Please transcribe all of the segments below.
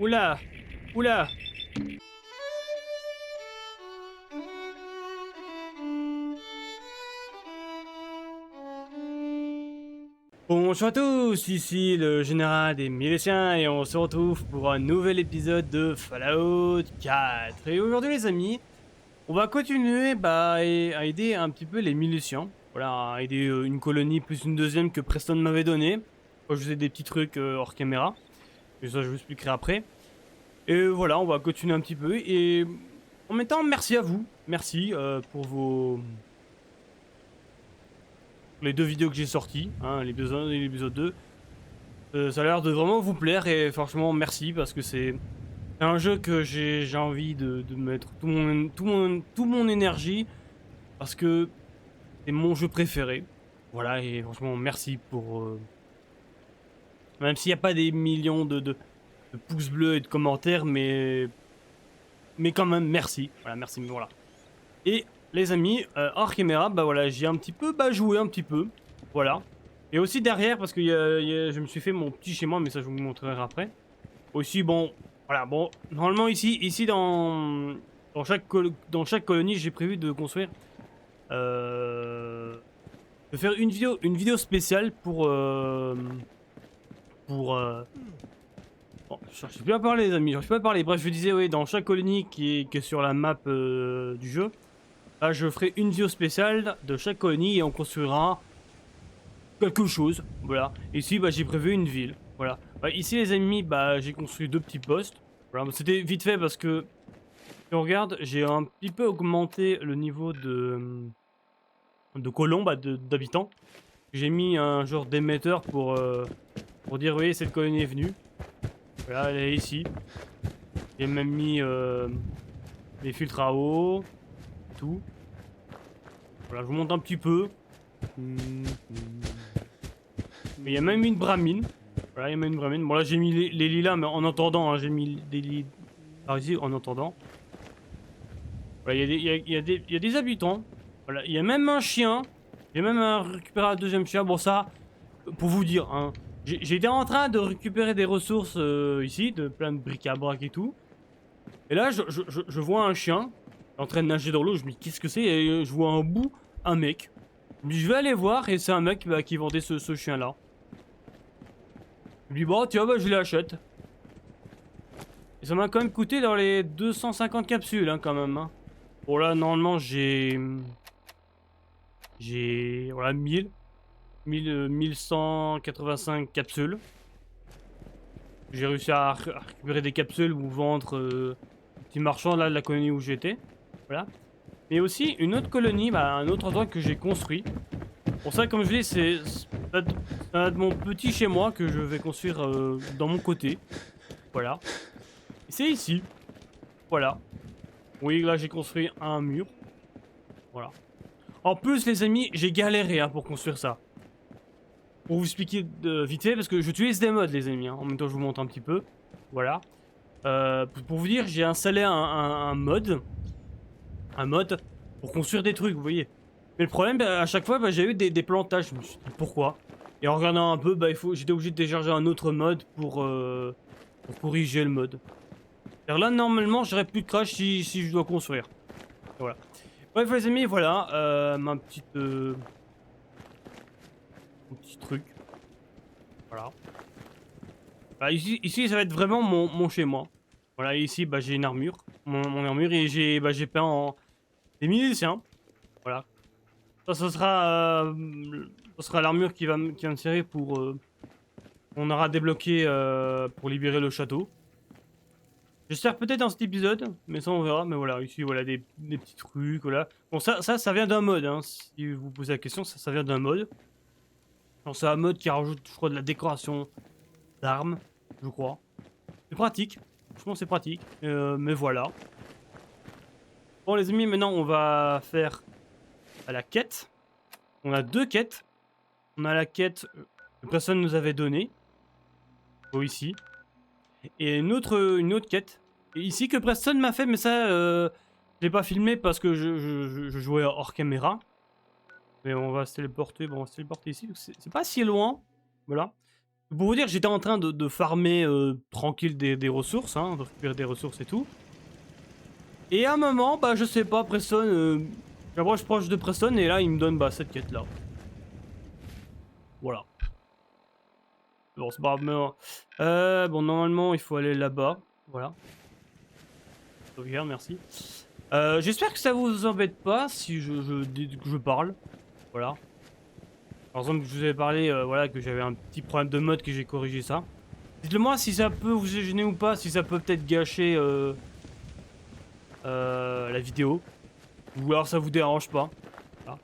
Oula! Oula! Bonjour à tous, ici le général des Milésiens et on se retrouve pour un nouvel épisode de Fallout 4. Et aujourd'hui les amis, on va continuer à aider un petit peu les Milésiens. Voilà, à aider une colonie plus une deuxième que Preston m'avait donné. Moi je faisais des petits trucs hors caméra. Et ça je vous expliquerai après. Et voilà, on va continuer un petit peu. Et en même temps, merci à vous. Merci pour les deux vidéos que j'ai sorties, hein, l'épisode 1 et l'épisode 2. Ça a l'air de vraiment vous plaire et franchement merci parce que c'est un jeu que j'ai envie de mettre tout mon énergie parce que c'est mon jeu préféré. Voilà et franchement merci pour... même s'il n'y a pas des millions de pouces bleus et de commentaires mais quand même merci. Voilà merci, mais voilà. Et les amis, hors caméra, bah voilà, j'ai un petit peu joué un petit peu. Voilà. Et aussi derrière, parce que je me suis fait mon petit schéma, mais ça je vous montrerai après. Aussi, bon, voilà, bon, normalement ici dans chaque colonie, j'ai prévu de construire, de faire une vidéo spéciale pour bon, je sais plus à parler les amis, je sais pas à parler. Bref, je disais, oui, dans chaque colonie qui est sur la map du jeu, là, je ferai une vidéo spéciale de chaque colonie et on construira quelque chose. Voilà. Ici, j'ai prévu une ville. Voilà. Ici, les amis, j'ai construit deux petits postes. Voilà. C'était vite fait parce que, si on regarde, j'ai un petit peu augmenté le niveau de colons, d'habitants. J'ai mis un genre d'émetteur pour dire, oui, cette colonie est venue. Voilà, elle est ici. J'ai même mis les filtres à eau, tout. Voilà, je vous montre un petit peu. Mais il y a même une bramine. Voilà, il y a même une bramine. Bon, là, j'ai mis les lilas, mais en entendant, hein, j'ai mis des lilas par ici en entendant. Voilà, il y a des habitants. Voilà, il y a même un chien. J'ai même récupéré un deuxième chien. Bon, ça, pour vous dire, hein, j'étais en train de récupérer des ressources ici, de plein de bric-à-brac et tout. Et là, je vois un chien en train de nager dans l'eau. Je me dis, qu'est-ce que c'est? Et je vois un bout, un mec. Je me dis, je vais aller voir, et c'est un mec qui vendait ce chien-là. Je me dis, bon, tiens, je l'achète. Et ça m'a quand même coûté dans les 250 capsules, hein, quand même. Hein. Bon, là, normalement, voilà, 1185 capsules. J'ai réussi à récupérer des capsules ou vendre petits marchands, là, de la colonie où j'étais. Voilà. Mais aussi, une autre colonie, un autre endroit que j'ai construit. Pour ça, comme je dis, c'est un de mon petit chez moi que je vais construire dans mon côté. Voilà. Et c'est ici. Voilà. Oui, là, j'ai construit un mur. Voilà. En plus, les amis, j'ai galéré pour construire ça. Pour vous expliquer vite fait, parce que j'utilise des mods, les amis. Hein. En même temps, je vous montre un petit peu. Voilà. Pour vous dire, j'ai installé un mode. Un mode pour construire des trucs, vous voyez. Mais le problème, à chaque fois, j'ai eu des plantages. Je me suis dit, pourquoi? Et en regardant un peu, j'étais obligé de télécharger un autre mode pour corriger le mode. Alors là, normalement, j'aurais plus de crash si je dois construire. Voilà. Bref, les amis, voilà. Mon petit truc. Voilà. Ici, ça va être vraiment mon chez moi. Voilà, ici, j'ai une armure. Mon armure, et j'ai peint en des miliciens. Voilà. Ça sera l'armure qui va me servir pour... on aura débloqué pour libérer le château. J'espère peut-être dans cet épisode, mais ça on verra. Mais voilà, ici voilà des petits trucs, voilà. Bon ça vient d'un mode, hein. Si vous posez la question, ça vient d'un mode. C'est un mode qui rajoute, je crois, de la décoration d'armes, je crois. C'est pratique, franchement c'est pratique. Mais voilà. Bon les amis, maintenant on va faire la quête. On a deux quêtes. On a la quête que personne nous avait donnée. Ici. Et une autre quête. Et ici que Preston m'a fait, mais ça, je l'ai pas filmé parce que je jouais hors caméra. Mais on va se téléporter. Bon, on va se téléporter ici. C'est pas si loin. Voilà. Pour vous dire, j'étais en train de farmer tranquille des ressources, hein, de récupérer des ressources et tout. Et à un moment, bah je sais pas, Preston, j'approche proche de Preston et là il me donne bah cette quête là. Voilà. Bon, c'est pas grave, mais bon, normalement il faut aller là-bas. Voilà. Sauvegarde, merci. J'espère que ça vous embête pas si que je parle. Voilà. Par exemple, je vous avais parlé, voilà, que j'avais un petit problème de mode, que j'ai corrigé ça. Dites-le moi si ça peut vous gêner ou pas, si ça peut peut-être gâcher la vidéo. Ou alors ça vous dérange pas. Voilà.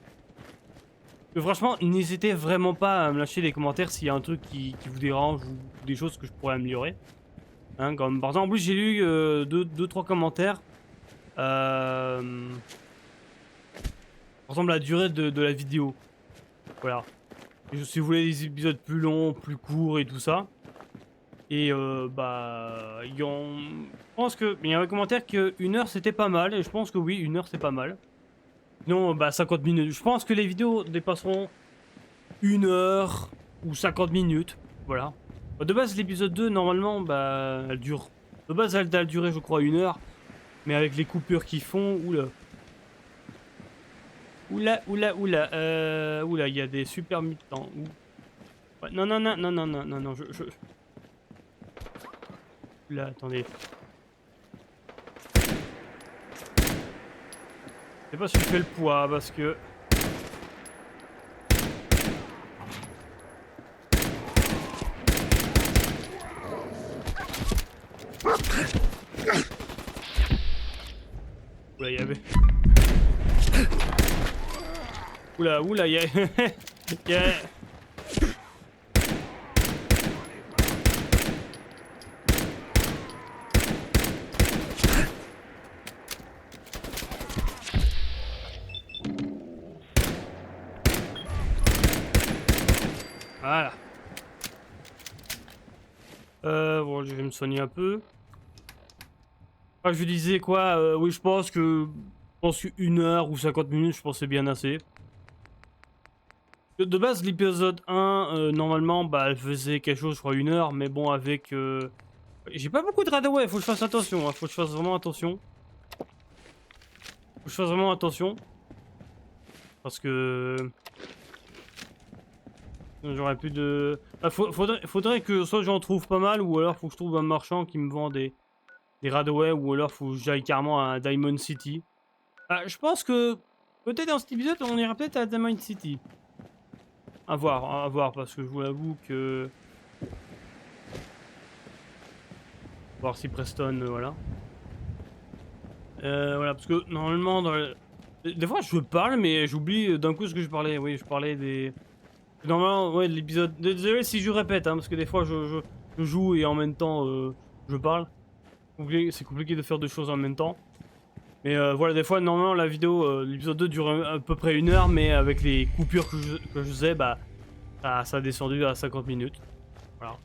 Mais franchement, n'hésitez vraiment pas à me lâcher les commentaires s'il y a un truc qui vous dérange ou des choses que je pourrais améliorer. Hein, comme par exemple, en plus j'ai lu 2-3 commentaires. Par exemple, la durée de la vidéo. Voilà. Et si vous voulez des épisodes plus longs, plus courts et tout ça. Et bah, je pense que il y a un commentaire que 1 heure c'était pas mal. Et je pense que oui, 1 heure c'est pas mal. Non, bah 50 minutes. Je pense que les vidéos dépasseront 1 heure ou 50 minutes. Voilà. De base, l'épisode 2, normalement, bah, elle dure. De base, elle a duré, je crois, 1 heure. Mais avec les coupures qu'ils font, oula. Oula, il y a des super mutants. Ouais, non, Oula, attendez. Je sais pas si je fais le poids, parce que... Oula, il y avait... Oula, il y a... il y a... Voilà. Bon, je vais me soigner un peu. Ah, je disais quoi, oui, je pense que... Une heure ou 50 minutes, je pense que c'est bien assez. De base, l'épisode 1, normalement, bah, elle faisait quelque chose, je crois, 1 heure, mais bon, avec... J'ai pas beaucoup de radaway, faut que je fasse attention, hein, faut que je fasse vraiment attention. Faut que je fasse vraiment attention. Parce que... J'aurais plus de... Ah, faudrait que soit j'en trouve pas mal, ou alors faut que je trouve un marchand qui me vend des radaway, ou alors faut que j'aille carrément à Diamond City. Ah, je pense que... Peut-être dans cet épisode, on ira peut-être à Diamond City. À voir, parce que je vous l'avoue que... Voir si Preston, voilà. Voilà, parce que normalement, des fois je parle, mais j'oublie d'un coup ce que je parlais. Oui, je parlais des... Normalement, ouais, de l'épisode... Désolé si je répète, hein, parce que des fois je joue et en même temps je parle. C'est compliqué de faire deux choses en même temps. Mais voilà, des fois, normalement, la vidéo, l'épisode 2 dure à peu près 1 heure, mais avec les coupures que je faisais, bah, ça a descendu à 50 minutes. Voilà.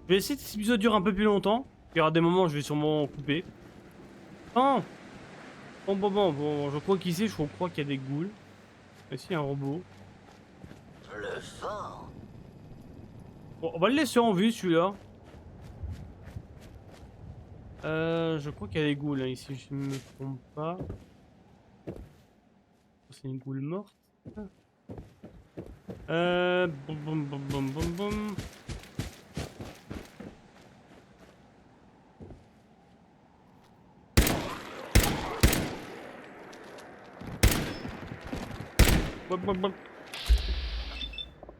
Je vais essayer que cet épisode dure un peu plus longtemps. Il y aura des moments où je vais sûrement couper. Oh bon, je crois qu'ici, je crois qu'il y a des ghouls. Ici, il y a un robot. Le vent. Bon, on va le laisser en vue, celui-là. Je crois qu'il y a des ghouls, hein, ici, je ne me trompe pas. C'est une ghoul morte. Boum.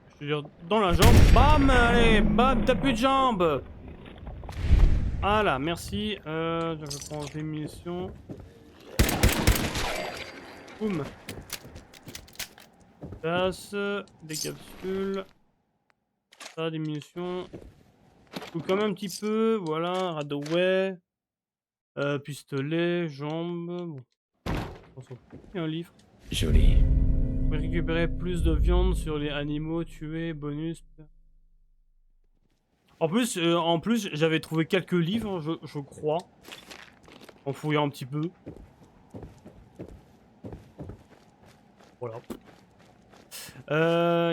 Je te dire, dans la jambe. Bam, allez, bam, t'as plus de jambes. Voilà, merci. Je prends des munitions. Boum. Tasse, des capsules. Ça, des munitions. Faut quand même un petit peu, voilà, radaway. Pistolet, jambes. Bon. On s'en fout. Il y a un livre. Joli. Vous pouvez récupérer plus de viande sur les animaux tués, bonus. En plus, j'avais trouvé quelques livres, je crois. En fouillant un petit peu. Voilà.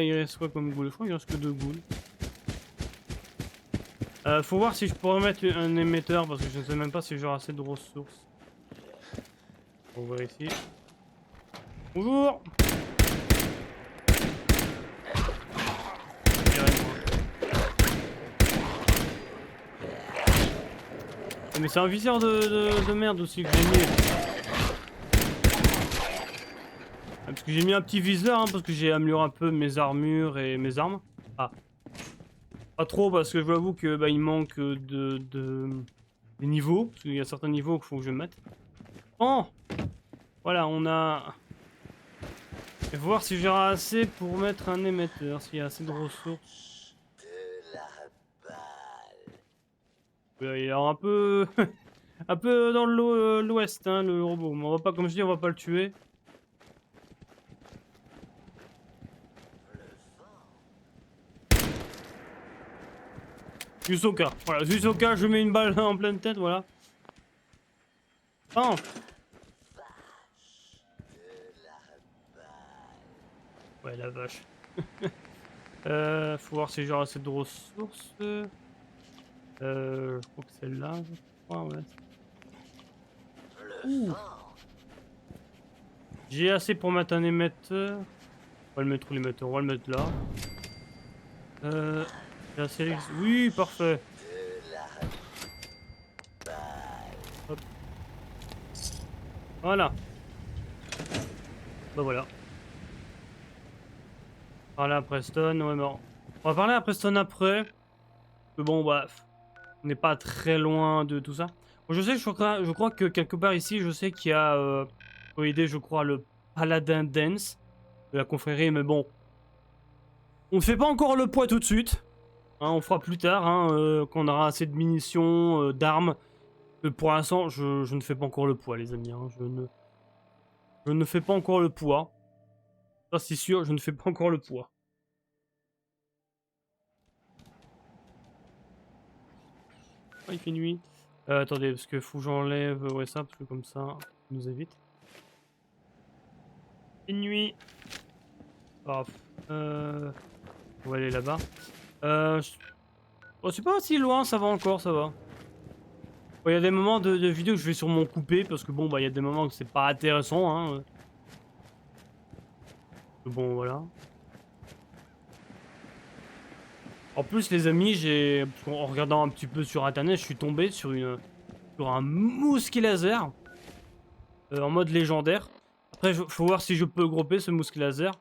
Il reste quoi comme ghoul? Je crois qu'il reste que 2 ghouls. Faut voir si je pourrais mettre un émetteur parce que je ne sais même pas si j'aurai assez de ressources. On va ici. Bonjour. Mais c'est un viseur de merde aussi que j'ai mis. Parce que j'ai mis un petit viseur, hein, parce que j'ai amélioré un peu mes armures et mes armes. Ah. Pas trop parce que je vous avoue que bah, il manque des niveaux. Parce qu'il y a certains niveaux qu'il faut que je mette. Oh. Voilà, on a... Et voir si j'aurai assez pour mettre un émetteur, s'il y a assez de ressources. De la balle. Il est un peu... un peu dans l'ouest, hein, le robot. Mais on va pas, comme je dis, on va pas le tuer. Juste au cas. Voilà, juste au cas, je mets une balle en pleine tête, voilà. Oh. Ouais, la vache. Faut voir si j'aurai assez de ressources. Je crois que celle-là, je crois, ouais. Ouh. J'ai assez pour mettre un émetteur. On va le mettre où l'émetteur? On va le mettre là. J'ai assez... Oui, parfait. Hop. Voilà. Bah voilà. Parler à Preston, ouais, non. On va parler à Preston après. Mais bon, bah, on n'est pas très loin de tout ça. Bon, je crois que quelque part ici, je sais qu'il y a pour aider, je crois, le Paladin Dance de la confrérie, mais bon. On ne fait pas encore le poids tout de suite. Hein, on fera plus tard, hein, quand on aura assez de munitions, d'armes. Pour l'instant, je ne fais pas encore le poids, les amis. Hein. Je ne fais pas encore le poids. Ça, c'est sûr, je ne fais pas encore le poids. Ah, il fait nuit. Attendez, parce que faut que j'enlève ouais, ça, parce que comme ça, ça nous évite. Il fait nuit. Oh, on va aller là-bas. Oh, c'est pas si loin, ça va encore, ça va. Il y a des moments de vidéo que je vais sûrement couper, parce que bon, bah, il y a des moments que c'est pas intéressant, hein. Bon, voilà. En plus, les amis, en regardant un petit peu sur internet, je suis tombé sur un mousquet laser en mode légendaire. Après, faut voir si je peux grouper ce mousquet laser.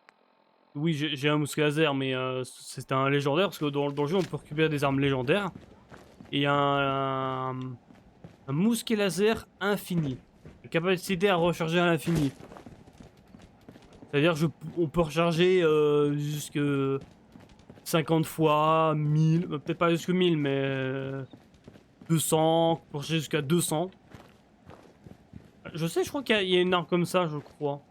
Oui, j'ai un mousquet laser, mais c'est un légendaire parce que dans le jeu, on peut récupérer des armes légendaires. Et un mousquet laser infini. La capacité à recharger à l'infini. C'est-à-dire on peut recharger jusque 50 fois, 1000, peut-être pas jusque 1000, mais 200, pour jusqu'à 200. Je sais, je crois qu'il y a une arme comme ça, je crois.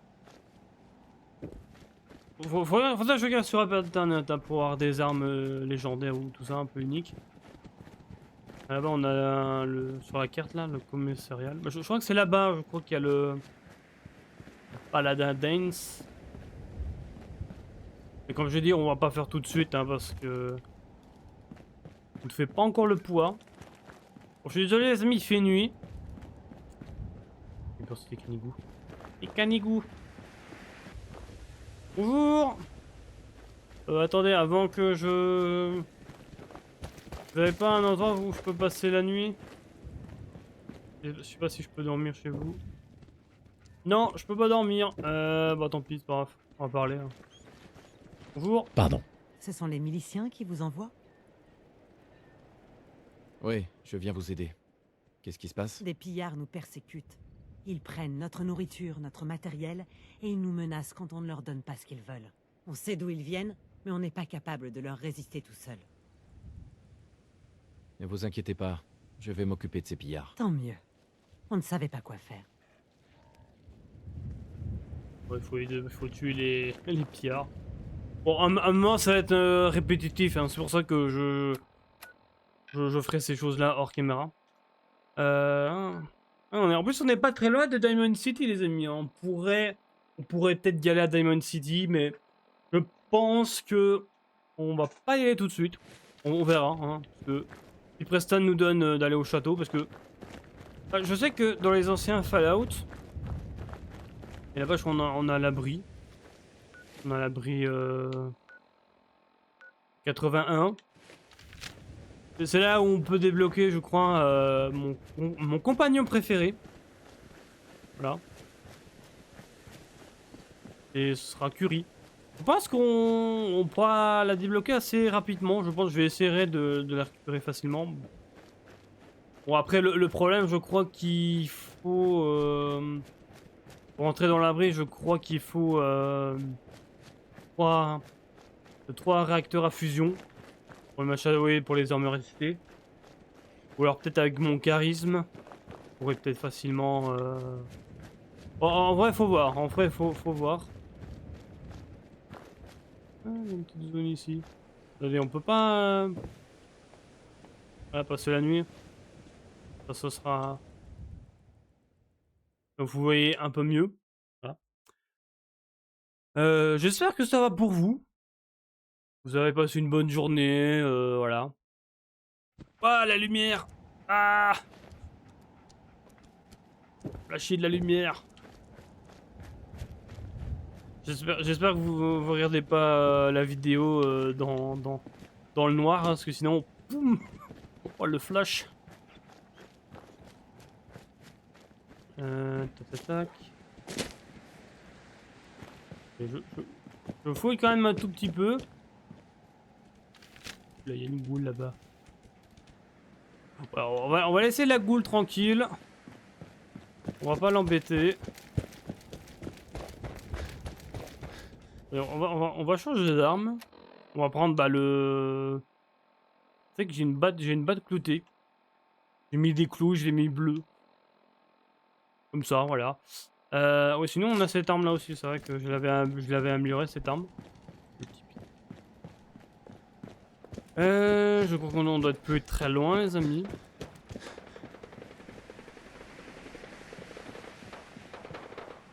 Faudrait que je regarde sur internet hein, pour avoir des armes légendaires ou tout ça un peu uniques. Là-bas, on a sur la carte là, le commissariat. Je crois que c'est là-bas, je crois qu'il y a le Paladin Dance. Mais comme je dis, on va pas faire tout de suite hein, parce que on ne fait pas encore le poids. Bon, je suis désolé les amis, il fait nuit. J'ai peur c'est des canigous. Les canigous. Bonjour. Attendez, avant que je... Vous avez pas un endroit où je peux passer la nuit? Je sais pas si je peux dormir chez vous. Non, je peux pas dormir. Bah tant pis, c'est pas grave. On va parler. Hein. Bonjour. Pardon. Ce sont les miliciens qui vous envoient? Oui, je viens vous aider. Qu'est-ce qui se passe? Des pillards nous persécutent. Ils prennent notre nourriture, notre matériel, et ils nous menacent quand on ne leur donne pas ce qu'ils veulent. On sait d'où ils viennent, mais on n'est pas capable de leur résister tout seul. Ne vous inquiétez pas, je vais m'occuper de ces pillards. Tant mieux. On ne savait pas quoi faire. Ouais, faut tuer les pillards. Bon, un moment ça va être répétitif, hein. C'est pour ça que je ferai ces choses-là hors caméra. En plus, on n'est pas très loin de Diamond City, les amis. Hein. On pourrait peut-être y aller à Diamond City, mais je pense que on va pas y aller tout de suite. On verra, hein, parce que si Preston nous donne d'aller au château, parce que je sais que dans les anciens Fallout, et là-bas on a l'abri. On a l'abri 81. C'est là où on peut débloquer, je crois, mon compagnon préféré. Voilà. Et ce sera Curie. Je pense qu'on pourra la débloquer assez rapidement. Je pense que je vais essayer de la récupérer facilement. Bon, après, le problème, je crois qu'il faut... pour entrer dans l'abri, je crois qu'il faut... 3 réacteurs à fusion. Pour le machin, oui, pour les armes restées. Ou alors peut-être avec mon charisme. Je pourrais peut-être facilement... En vrai, faut voir. En vrai, faut voir. Ah, il y a une petite zone ici. Attendez, on peut pas... Voilà, passer la nuit. Ça, ce sera... Donc vous voyez un peu mieux. Voilà. J'espère que ça va pour vous. Vous avez passé une bonne journée, voilà. Ah, la lumière! Ah! Lâchez de la lumière. J'espère que vous regardez pas la vidéo dans le noir, hein, parce que sinon, boum! Oh, le flash. Tac, tac, tac. Je fouille quand même un tout petit peu. Là, il y a une goule là-bas. On va laisser la goule tranquille. On va pas l'embêter. On va changer d'arme. On va prendre le... Tu sais que j'ai une batte cloutée. J'ai mis des clous, je l'ai mis bleu. Comme ça, voilà. Ouais, sinon on a cette arme là aussi. C'est vrai que je l'avais améliorée cette arme. Je crois qu'on doit être plus très loin, les amis.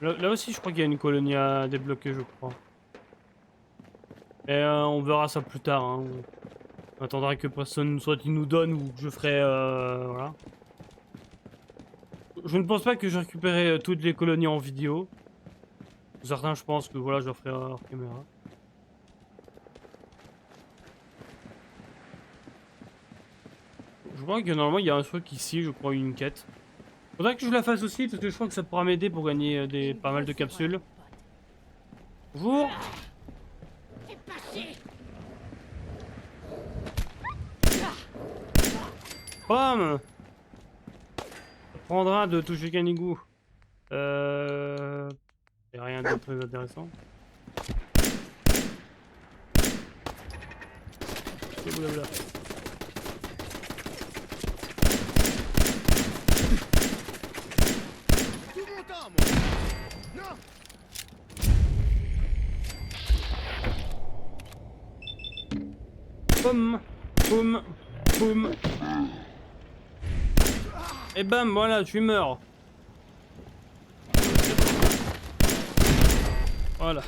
Là aussi, je crois qu'il y a une colonie à débloquer, je crois. Et on verra ça plus tard. Hein. On attendra que personne soit il nous donne ou que je ferai. Voilà. Je ne pense pas que je récupérerai toutes les colonies en vidéo. Pour certains, je pense que voilà, je le ferai hors caméra. Je crois que normalement il y a un truc ici, je crois, une quête. Faudrait que je la fasse aussi parce que je crois que ça pourra m'aider pour gagner pas mal de capsules. Bonjour. Bam. Ça prendra de toucher Canigou. Y a rien de très intéressant. Blablabla. Boum, boum, boum. Et bam, voilà, tu meurs. Voilà.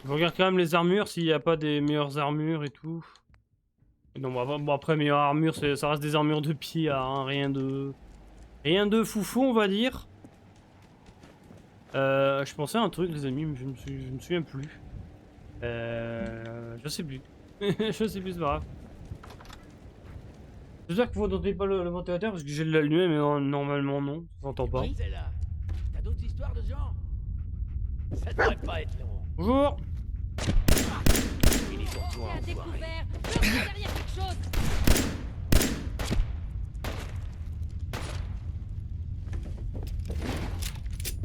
Je regarde quand même les armures, s'il n'y a pas des meilleures armures et tout. Non, bon après, meilleures armures, ça reste des armures de pillard, hein, rien de foufou, on va dire. Je pensais à un truc, les amis, mais je me souviens plus. Je sais plus. Je sais plus, c'est pas grave. J'espère que vous n'entendez pas le ventilateur parce que j'ai l'allumé, mais non, normalement non, ça s'entend pas. T'as d'autres histoires de gens? Ça devrait pas être long. Bonjour. Fini pour toi, À enfoiré. découvert, je suis derrière quelque chose.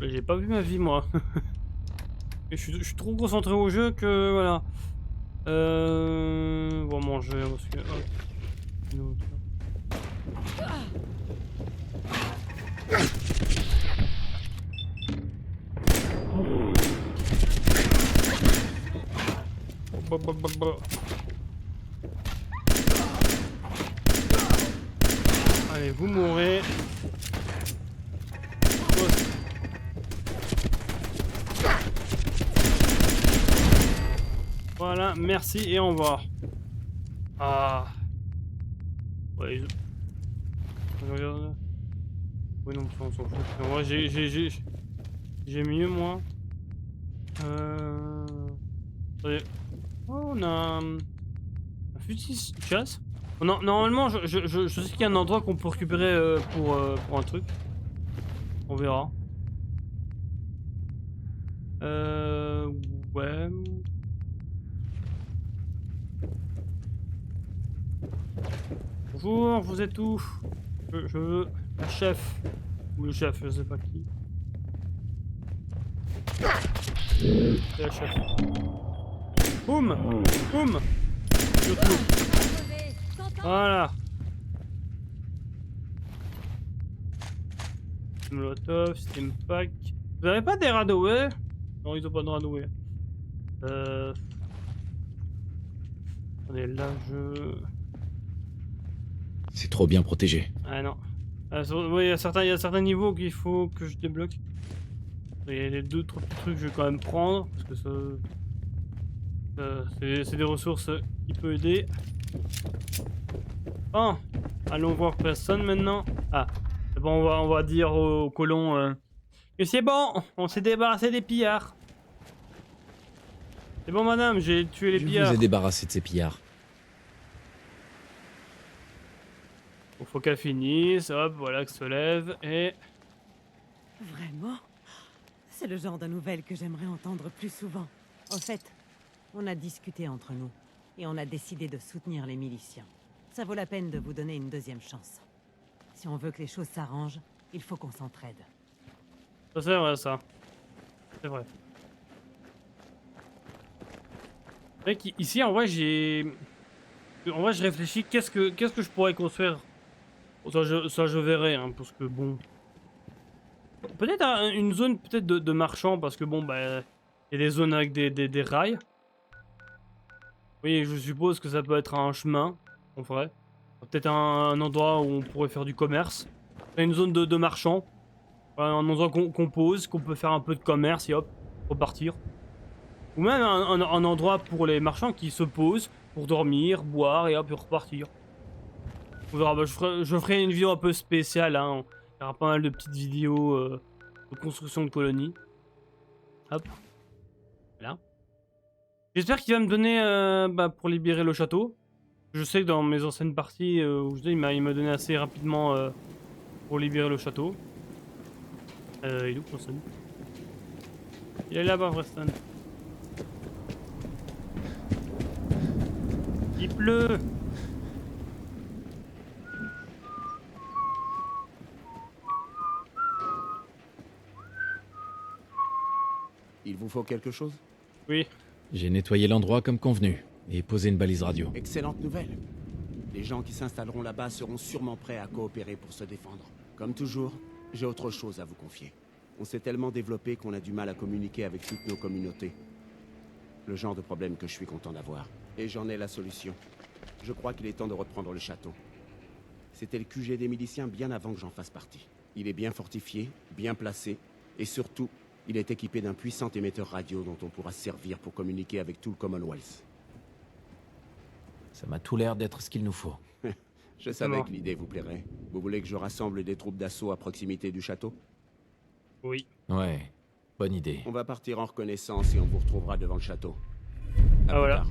J'ai pas vu ma vie, moi. Je suis trop concentré au jeu que voilà. On va manger parce que. Hop. Allez, vous mourrez. Voilà. Voilà, merci et au revoir. Ah. Ouais, je regarde. Oui, non, on s'en fout. Moi, j'ai mieux, moi. Attendez. Oh, on a un fusil de chasse. Non, normalement, je sais qu'il y a un endroit qu'on peut récupérer pour un truc. On verra. Ouais. Bonjour, vous êtes où? Je veux la chef. Ou le chef, je sais pas qui. C'est la chef. Boum! Boum! Surtout. Crevé. T'entends? Voilà. Molotov, Steam Pack. Vous avez pas des radoués? Non, ils ont pas de radoués. Attendez, là je. C'est trop bien protégé. Ah non. Oui, il y a certains niveaux qu'il faut que je débloque. Il y a les 2-3 petits trucs que je vais quand même prendre. Parce que ça. C'est des ressources qui peuvent aider. Bon, allons voir personne maintenant. Ah, c'est bon, on va dire aux colons que c'est bon, on s'est débarrassé des pillards. C'est bon, madame, j'ai tué les Je pillards. vous ai débarrassé de ces pillards. Faut qu'elle finisse, hop, voilà, qu'elle se lève et. Vraiment? C'est le genre de nouvelles que j'aimerais entendre plus souvent. En fait, on a discuté entre nous et on a décidé de soutenir les miliciens. Ça vaut la peine de vous donner une deuxième chance. Si on veut que les choses s'arrangent, il faut qu'on s'entraide. Ça, c'est vrai, ça. C'est vrai. Mec, ici, en vrai, je réfléchis, qu'est-ce que je pourrais construire? Ça, je verrai, hein, parce que bon. Peut-être une zone peut-être de marchands, parce que bon, bah. Il y a des zones avec des rails. Oui, je suppose que ça peut être un chemin, en vrai. Peut-être un endroit où on pourrait faire du commerce. Une zone de marchands. Un endroit qu'on pose, qu'on peut faire un peu de commerce et hop, repartir. Ou même un endroit pour les marchands qui se posent pour dormir, boire et hop, et repartir. On verra, bah, je ferai une vidéo un peu spéciale, hein. Il y aura pas mal de petites vidéos de construction de colonies. Hop. Voilà. J'espère qu'il va me donner bah, pour libérer le château. Je sais que dans mes anciennes parties, où je dis, il m'a donné assez rapidement pour libérer le château. Il est où, Preston? Il est là-bas, Preston. Il pleut. Il vous faut quelque chose? Oui. J'ai nettoyé l'endroit comme convenu et posé une balise radio. Excellente nouvelle. Les gens qui s'installeront là-bas seront sûrement prêts à coopérer pour se défendre. Comme toujours, j'ai autre chose à vous confier. On s'est tellement développé qu'on a du mal à communiquer avec toutes nos communautés. Le genre de problème que je suis content d'avoir. Et j'en ai la solution. Je crois qu'il est temps de reprendre le château. C'était le QG des miliciens bien avant que j'en fasse partie. Il est bien fortifié, bien placé, et surtout, il est équipé d'un puissant émetteur radio dont on pourra se servir pour communiquer avec tout le Commonwealth. Ça m'a tout l'air d'être ce qu'il nous faut. Je savais que l'idée vous plairait. Vous voulez que je rassemble des troupes d'assaut à proximité du château? Oui. Ouais, bonne idée. On va partir en reconnaissance et on vous retrouvera devant le château. À Ah plus voilà.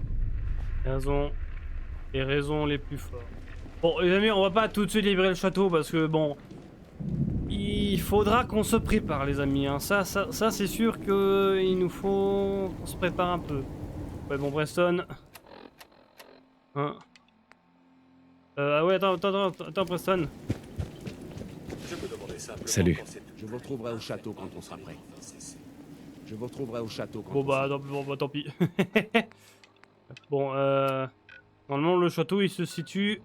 tard. Les raisons les plus fortes. Bon, les amis, on va pas tout de suite libérer le château parce que bon. Il faudra qu'on se prépare, les amis. Hein. Ça c'est sûr qu'il nous faut qu'on se prépare un peu. Ouais, bon, Preston. Hein. Ah ouais, attends, Preston. Salut. Je vous retrouverai au château quand on sera prêt. Je vous retrouverai au château quand Bon on bah, sera tant pis. Bon, normalement le château il se situe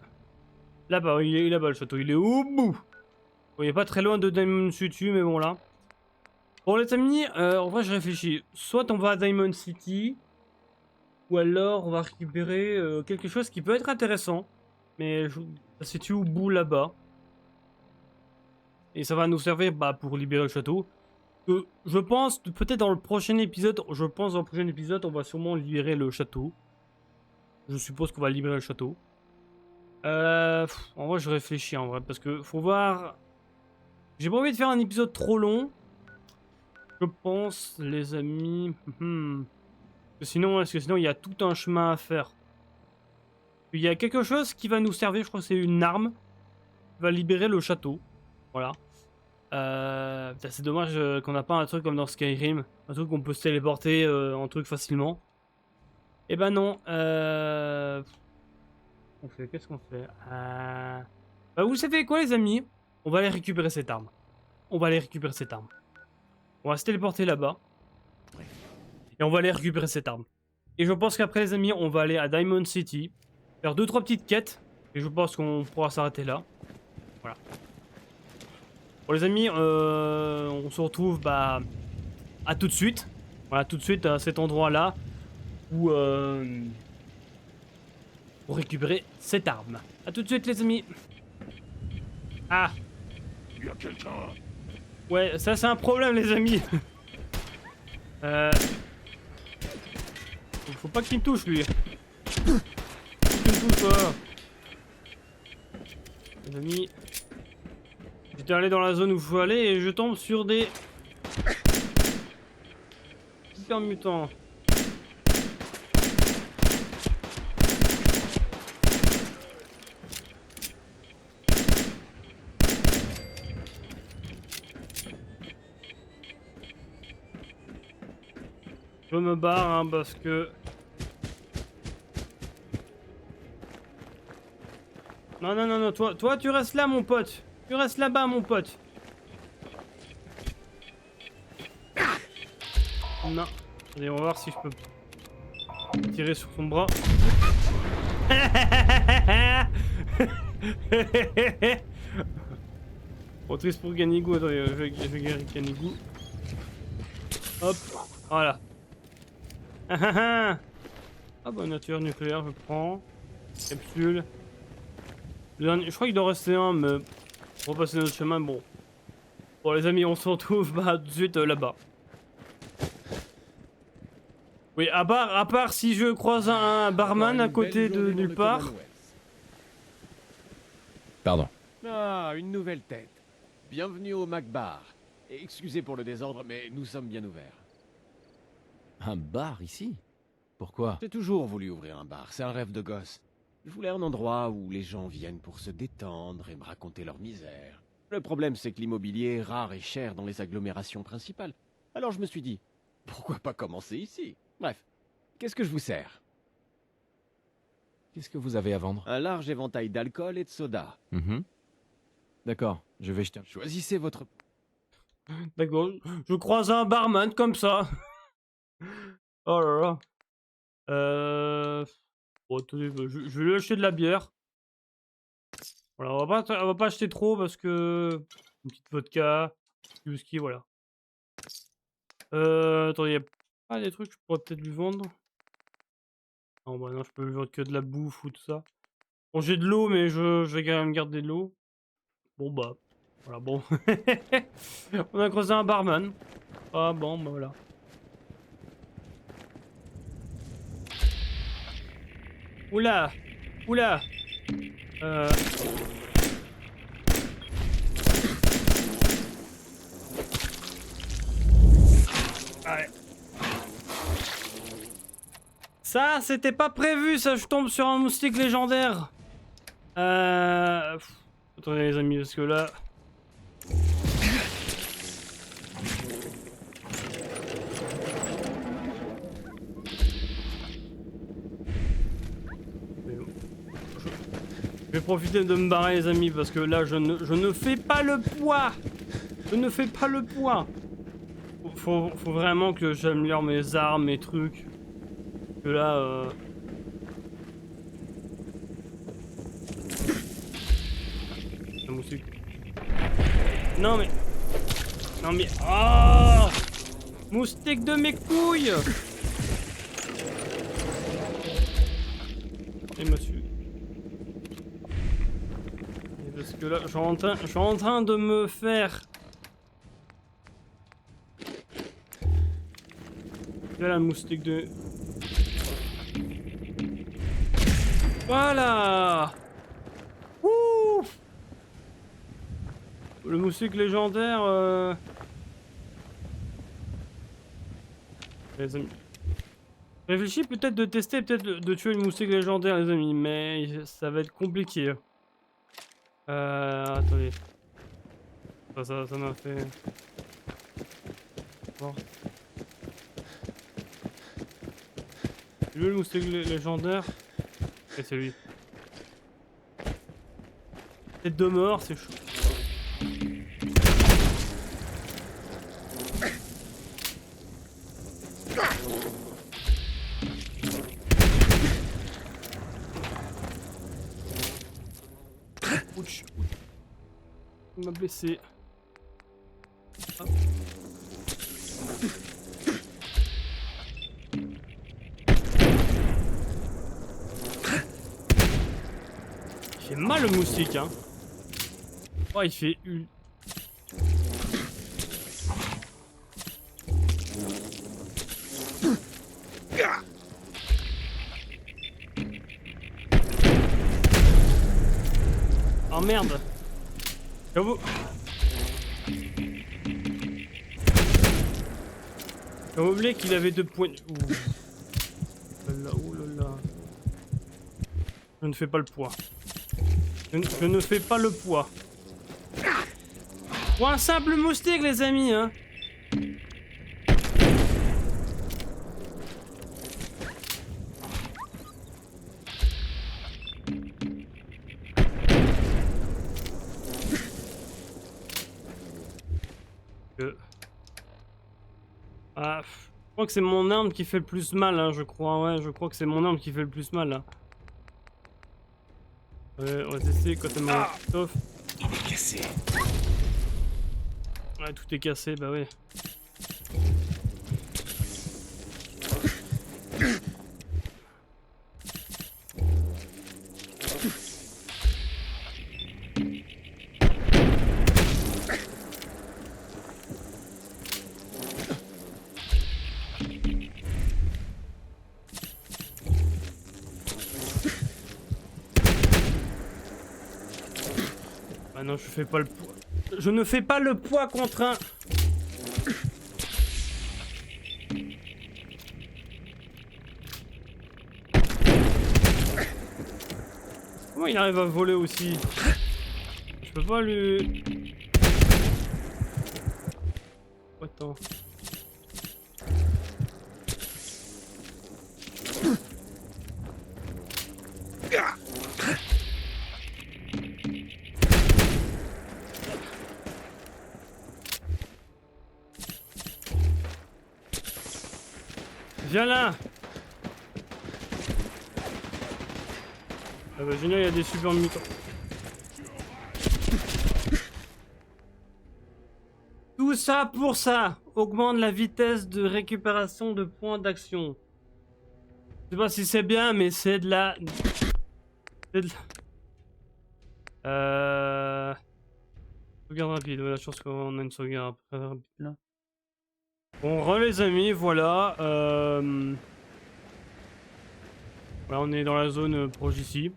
là-bas. Il est là-bas le château. Il est au bout. Bon, il est pas très loin de Diamond City, mais bon là. Bon les amis, en vrai je réfléchis. Soit on va à Diamond City, ou alors on va récupérer quelque chose qui peut être intéressant. Mais ça se situe au bout là-bas. Et ça va nous servir bah, pour libérer le château. Je pense, peut-être dans le prochain épisode, on va sûrement libérer le château. Je suppose qu'on va libérer le château. En vrai, je réfléchis en vrai, parce que faut voir. J'ai pas envie de faire un épisode trop long. Je pense, les amis. Parce que sinon, il y a tout un chemin à faire. Il y a quelque chose qui va nous servir, je crois que c'est une arme. Qui va libérer le château. Voilà. Putain, c'est dommage qu'on n'a pas un truc comme dans Skyrim. Un truc qu'on peut se téléporter en truc facilement. Eh ben non. Qu'est-ce qu'on fait Bah, vous savez quoi, les amis? On va aller récupérer cette arme. On va se téléporter là-bas. Et on va aller récupérer cette arme. Et je pense qu'après, les amis, on va aller à Diamond City. Faire 2-3 petites quêtes. Et je pense qu'on pourra s'arrêter là. Voilà. Bon, les amis, on se retrouve à tout de suite. Voilà, tout de suite à cet endroit-là. Où... pour récupérer cette arme. A tout de suite, les amis. Ah. Il y a quelqu'un. Ouais, ça c'est un problème, les amis. Faut pas qu'il me touche, lui. Faut qu'il me touche pas. Les amis. J'étais allé dans la zone où il faut aller et je tombe sur des... super mutants. Je me barre hein, parce que... Non, toi tu restes là mon pote. Tu restes là-bas mon pote. Non. Allez, on va voir si je peux tirer sur son bras. Bon, triste pour Ganigou. Attendez, je vais guérir Ganigou. Hop, voilà. Ah bah nature nucléaire je prends. Capsule. Le dernier, je crois qu'il doit rester un mais on va passer notre chemin bon. Bon les amis on se retrouve tout de suite là-bas. Oui à part si je croise un barman à côté de nulle part. Pardon. Ah, une nouvelle tête. Bienvenue au Macbar. Excusez pour le désordre, mais nous sommes bien ouverts. Un bar ici? Pourquoi? J'ai toujours voulu ouvrir un bar, c'est un rêve de gosse. Je voulais un endroit où les gens viennent pour se détendre et me raconter leur misère. Le problème, c'est que l'immobilier est rare et cher dans les agglomérations principales. Alors je me suis dit, pourquoi pas commencer ici? Bref, qu'est-ce que je vous sers? Qu'est-ce que vous avez à vendre? Un large éventail d'alcool et de soda. D'accord, je vais jeter un... Choisissez votre... D'accord, je croise un barman comme ça. Oh là là. Bon, attendez, je vais lui acheter de la bière. Voilà, on va pas acheter trop parce que... Une petite vodka, du whisky, voilà. Attendez, y a pas des trucs que je pourrais peut-être lui vendre? Non, bah non, je peux lui vendre que de la bouffe ou tout ça. Bon, j'ai de l'eau, mais je vais quand même garder de l'eau. Bon, bah... Voilà, bon. On a creusé un barman. Ah bon, bah voilà. Oula! Oula! Ouais. Ça, c'était pas prévu, ça, je tombe sur un moustique légendaire. Attendez les amis, parce que là... Je vais profiter de me barrer les amis parce que là je ne fais pas le poids. Je ne fais pas le poids. Faut vraiment que j'améliore mes armes, mes trucs. Que là un moustique. Non mais... Non mais... Oh moustique de mes couilles. Et monsieur. Parce que là, je suis en train de me faire... Là, la moustique de... Voilà. Ouh. Le moustique légendaire. Les amis. Réfléchis peut-être de tester, peut-être de tuer le moustique légendaire, les amis, mais ça va être compliqué. Attendez. Ça m'a fait... Bon. Lui, le moustique légendaire. Et c'est lui. Tête de mort, c'est chaud. Ouch. Il m'a blessé. Hop. Il fait mal le moustique, hein. Oh, il fait une... Oh merde. J'avoue... J'avais oublié qu'il avait 2 points... Ouh là là. Je ne fais pas le poids. Je ne fais pas le poids. Pour un simple moustique, les amis, hein. Ah, je crois que c'est mon arme qui fait le plus mal, hein, je crois. Ouais, je crois que c'est mon arme qui fait le plus mal, là. On va tester quand elle m'a sauf. Il est cassé. Ouais, tout est cassé, bah ouais. Ah non, je fais pas le poids. Je ne fais pas le poids contre un... Comment il arrive à voler aussi? Je peux pas lui... Attends. Viens là. Ah bah génial, il y a des super mutants. Tout ça pour ça. Augmente la vitesse de récupération de points d'action. Je sais pas si c'est bien, mais c'est de la... C'est de la... Sauvegarde rapide, la chance qu'on a une sauvegarde rapide là. Bon, les amis, voilà. Voilà, on est dans la zone proche ici.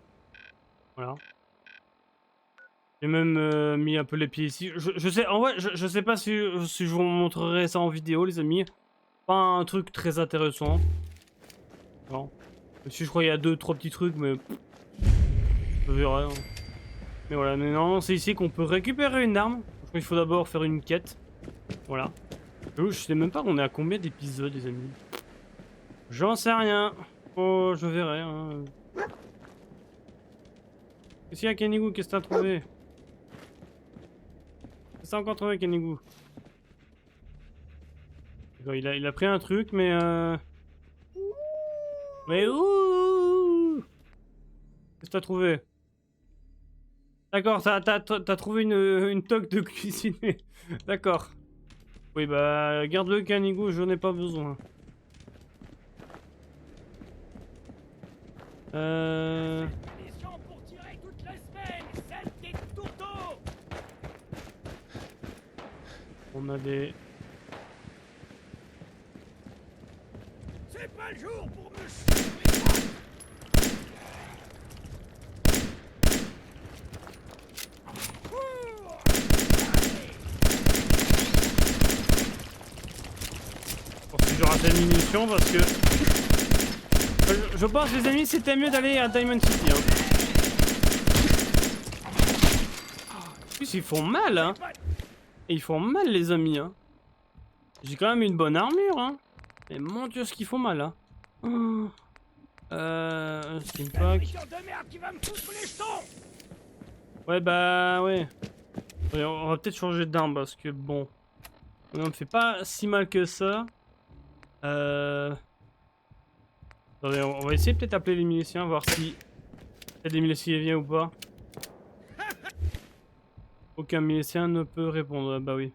Voilà. J'ai même mis un peu les pieds ici. Je sais, en vrai, je sais pas si je vous montrerai ça en vidéo, les amis. Pas un truc très intéressant. Non. Si je crois qu'il y a 2-3 petits trucs, mais... Je verrai. Hein. Mais voilà, mais non, c'est ici qu'on peut récupérer une arme. Je crois qu'il faut d'abord faire une quête. Voilà. Je sais même pas qu'on est à combien d'épisodes, les amis. J'en sais rien. Oh, je verrai. Hein. Qu'est-ce qu'il y a, Kenigou? Qu'est-ce que t'as trouvé? Qu'est-ce que t'as encore trouvé, Kenigou? Il a pris un truc, mais Mais où? Qu'est-ce que t'as trouvé? D'accord, t'as trouvé une toque de cuisiner. D'accord. Oui, bah, garde-le, Kenigou, j'en ai pas besoin. Mission pour tirer toute la semaine, celle des tourteaux. On a des... C'est pas le jour pour me chier. assez de munitions parce que... Je pense les amis c'était mieux d'aller à Diamond City. Hein. En plus ils font mal hein. Et ils font mal les amis hein. J'ai quand même une bonne armure hein. Mais mon dieu ce qu'ils font mal hein. Steampack. Ouais bah ouais. Ouais, on va peut-être changer d'arme parce que bon. On me fait pas si mal que ça. Attendez, on va essayer peut-être d'appeler les miliciens, voir si il y a des miliciens viennent ou pas. Aucun milicien ne peut répondre, bah oui.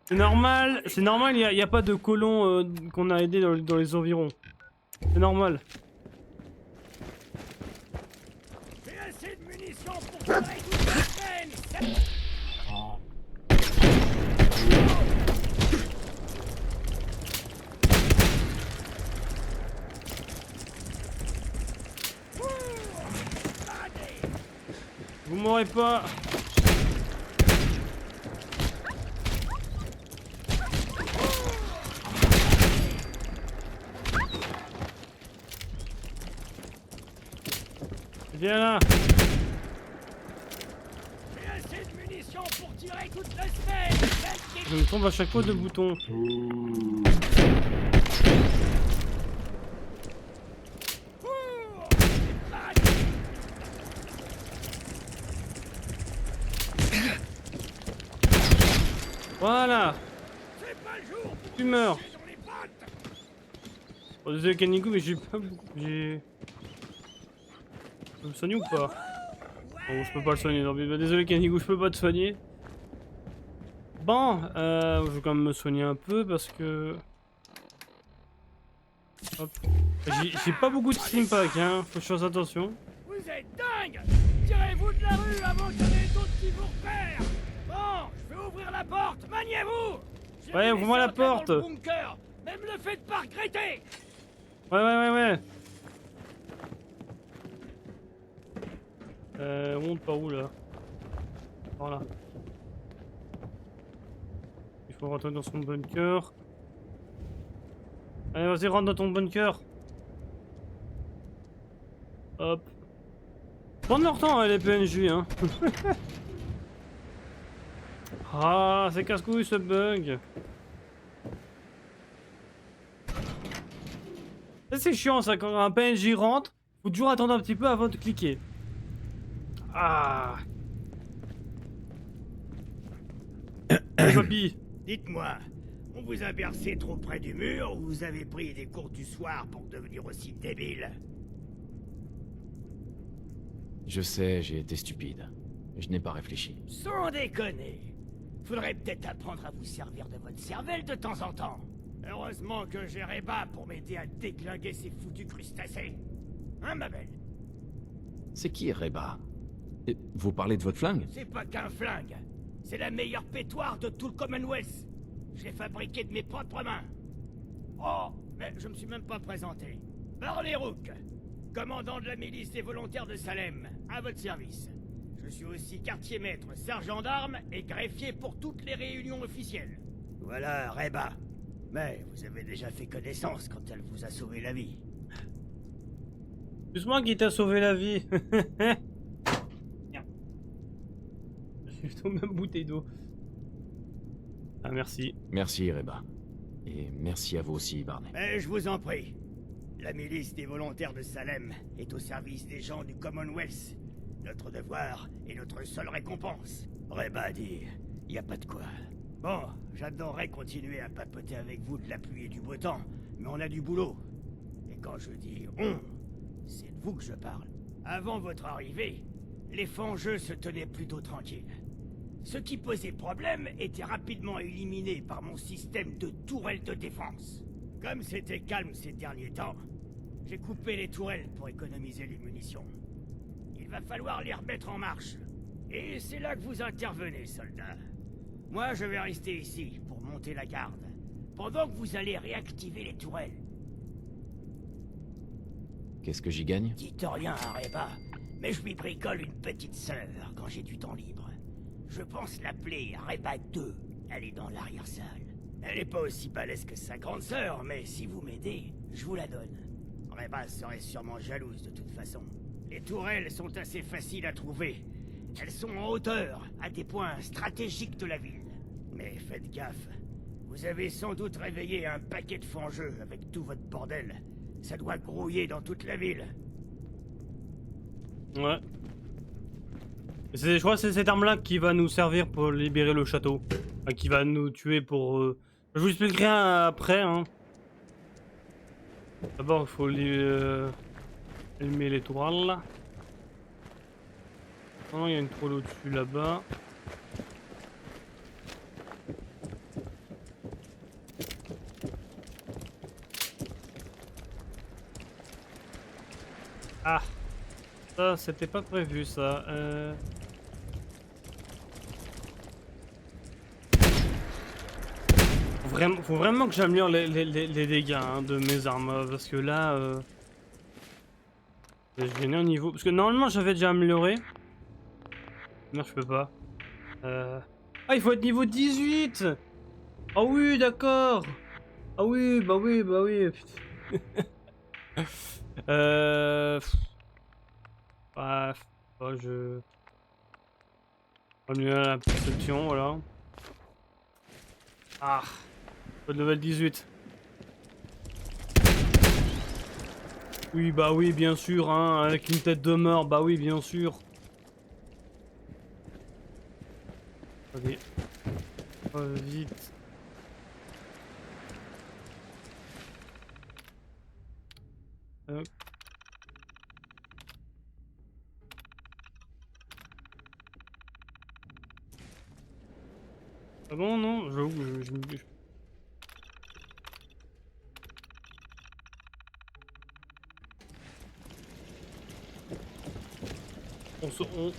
C'est normal, il n'y a pas de colons qu'on a aidés dans les environs. C'est normal. J'ai assez de munitions pour tirer toute la semaine. Vous m'aurez pas. Viens là. J'ai assez de munitions pour tirer toute la semaine. Je me tombe à chaque fois de boutons. Voilà. Tu meurs. Oh, désolé Kanigou mais j'ai pas beaucoup. J'ai... Je peux me soigner ou pas? Oh je peux pas le soigner non mais désolé Kanigou je peux pas te soigner. Bon je vais quand même me soigner un peu parce que... Hop. J'ai pas beaucoup de steampack hein, faut que je fasse attention. Vous êtes dingue! Tirez-vous de la rue avant qu'il y en ait d'autres qui vous repèrent! Bon, je vais ouvrir la porte, maniez-vous! Ouais, ouvre-moi la porte! Bunker. Même le fait de pas regretter! Ouais. On monte par où là? Par là. Il faut rentrer dans son bunker. Allez, vas-y, rentre dans ton bunker. Hop. Prends leur temps, hein, les PNJ, hein. Ah, c'est casse-couille ce bug. C'est chiant ça, quand un PNJ rentre, faut toujours attendre un petit peu avant de cliquer. Ah. Hey, papy. Dites-moi, on vous a bercé trop près du mur ou vous avez pris des cours du soir pour devenir aussi débile? Je sais, j'ai été stupide. Je n'ai pas réfléchi. Sans déconner. Faudrait peut-être apprendre à vous servir de votre cervelle de temps en temps. Heureusement que j'ai Reba pour m'aider à déglinguer ces foutus crustacés. Hein, ma belle? C'est qui, Reba? Vous parlez de votre flingue? C'est pas qu'un flingue. C'est la meilleure pétoire de tout le Commonwealth. Je l'ai fabriqué de mes propres mains. Oh, mais je me suis même pas présenté. Barley Rook, commandant de la milice des volontaires de Salem, à votre service. Je suis aussi quartier-maître, sergent d'armes et greffier pour toutes les réunions officielles. Voilà, Reba. Mais vous avez déjà fait connaissance quand elle vous a sauvé la vie. C'est moi qui t'a sauvé la vie. J'ai tombé une bouteille d'eau. Ah merci. Merci, Reba. Et merci à vous aussi, Barney. Mais je vous en prie. La milice des volontaires de Salem est au service des gens du Commonwealth. Notre devoir est notre seule récompense. Reba dit, y a pas de quoi. Bon, j'adorerais continuer à papoter avec vous de la pluie et du beau temps, mais on a du boulot. Et quand je dis on, c'est de vous que je parle. Avant votre arrivée, les fangeux se tenaient plutôt tranquilles. Ce qui posait problème était rapidement éliminé par mon système de tourelles de défense. Comme c'était calme ces derniers temps, j'ai coupé les tourelles pour économiser les munitions. Il va falloir les remettre en marche. Et c'est là que vous intervenez, soldats. Moi, je vais rester ici pour monter la garde, pendant que vous allez réactiver les tourelles. Qu'est-ce que j'y gagne? Dites rien à Reba, mais je lui bricole une petite sœur quand j'ai du temps libre. Je pense l'appeler Reba 2. Elle est dans l'arrière-salle. Elle est pas aussi balèze que sa grande sœur, mais si vous m'aidez, je vous la donne. Reba serait sûrement jalouse de toute façon. Les tourelles sont assez faciles à trouver. Elles sont en hauteur, à des points stratégiques de la ville. Mais faites gaffe. Vous avez sans doute réveillé un paquet de fangeux avec tout votre bordel. Ça doit grouiller dans toute la ville. Ouais. Je crois que c'est cette arme-là qui va nous servir pour libérer le château. Enfin, qui va nous tuer pour... Je vous expliquerai après, hein. D'abord, il faut allumer les tourelles. Non, il y a une troll au-dessus là-bas. Ah, ça c'était pas prévu ça. Faut vraiment que j'améliore les dégâts hein, de mes armes parce que là, je vais un niveau parce que normalement j'avais déjà amélioré. Non, je peux pas. Ah, il faut être niveau 18. Ah oui, d'accord. Ah oui, bah oui, bah oui. Je... On va mieux à la perception, voilà. Ah, pas de level 18. Oui, bah oui, bien sûr, hein, avec une tête de mort, bah oui, bien sûr. Allez, vite. Hop. Ah bon, non, je...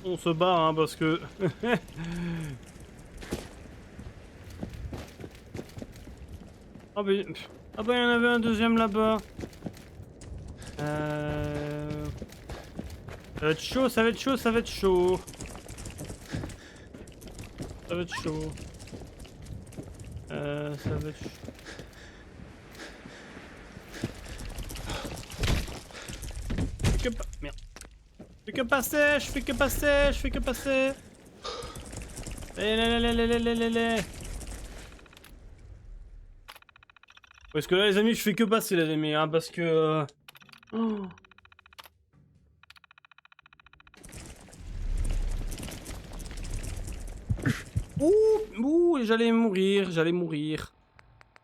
On se bat, hein, parce que... Ah bah, il y en avait un deuxième là-bas. Ça va être chaud, ça va être chaud, ça va être chaud. Ça va être chaud. Ça va être chaud. Merde. Je fais que passer, je fais que passer, je fais que passer. Parce que là les amis je fais que passer les amis hein, parce que... Oh. Ouh, j'allais mourir,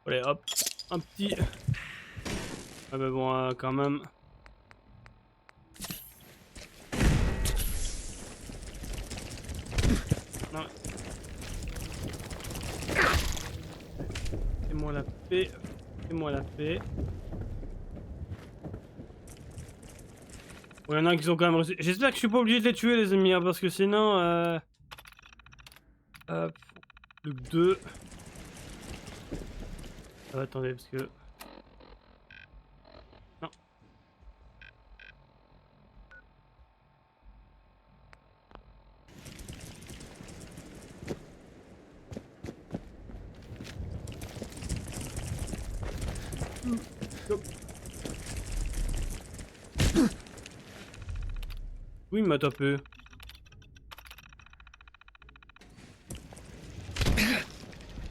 Allez hop, un petit... Ah bah bon quand même... Non. Fais-moi la paix. Fais-moi la paix. Bon, il y en a qui sont quand même réussi. J'espère que je suis pas obligé de les tuer les ennemis hein, parce que sinon hop. Le 2. Ah, attendez parce que... Non. Oui, il m'a tapé.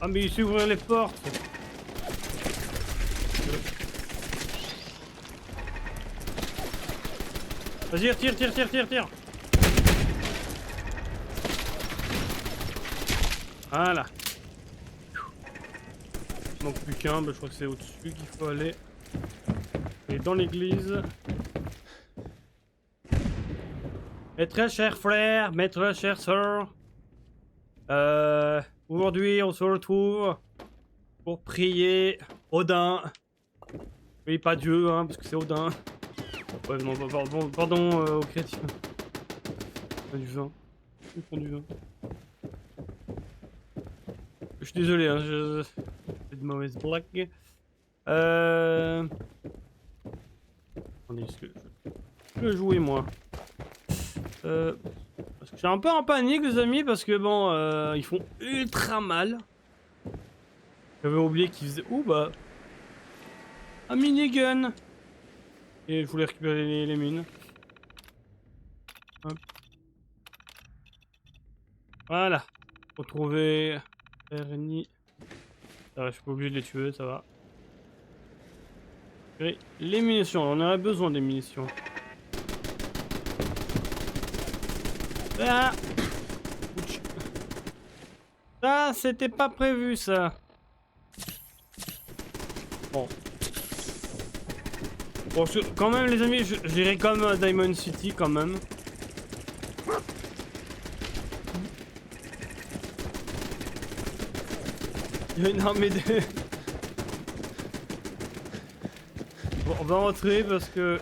Ah mais il sait ouvrir les portes. Vas-y, tire. Voilà. Il manque plus qu'un, bah, je crois que c'est au-dessus qu'il faut aller. Et dans l'église. Mes très chers frères, mes très chères sœurs. Aujourd'hui, on se retrouve pour prier Odin. Oui, pas Dieu, hein, parce que c'est Odin. Ouais, non, pardon aux chrétiens. Pas du vin. Ils font du vin. Je suis désolé, hein, c'est de mauvaises blagues. Attendez, est-ce que je peux jouer moi? Parce que je suis un peu en panique les amis parce que bon ils font ultra mal. J'avais oublié qu'il faisait... Ouh bah... Un minigun. Et je voulais récupérer les mines. Hop. Voilà. Retrouver... Ernie. Ça va, je suis pas obligé de les tuer, ça va. Et les munitions, on aurait besoin des munitions. Ah. Ça, c'était pas prévu, ça. Bon. Bon, quand même, les amis, j'irai comme à Diamond City, quand même. Il y a une armée de... Bon, on va rentrer parce que...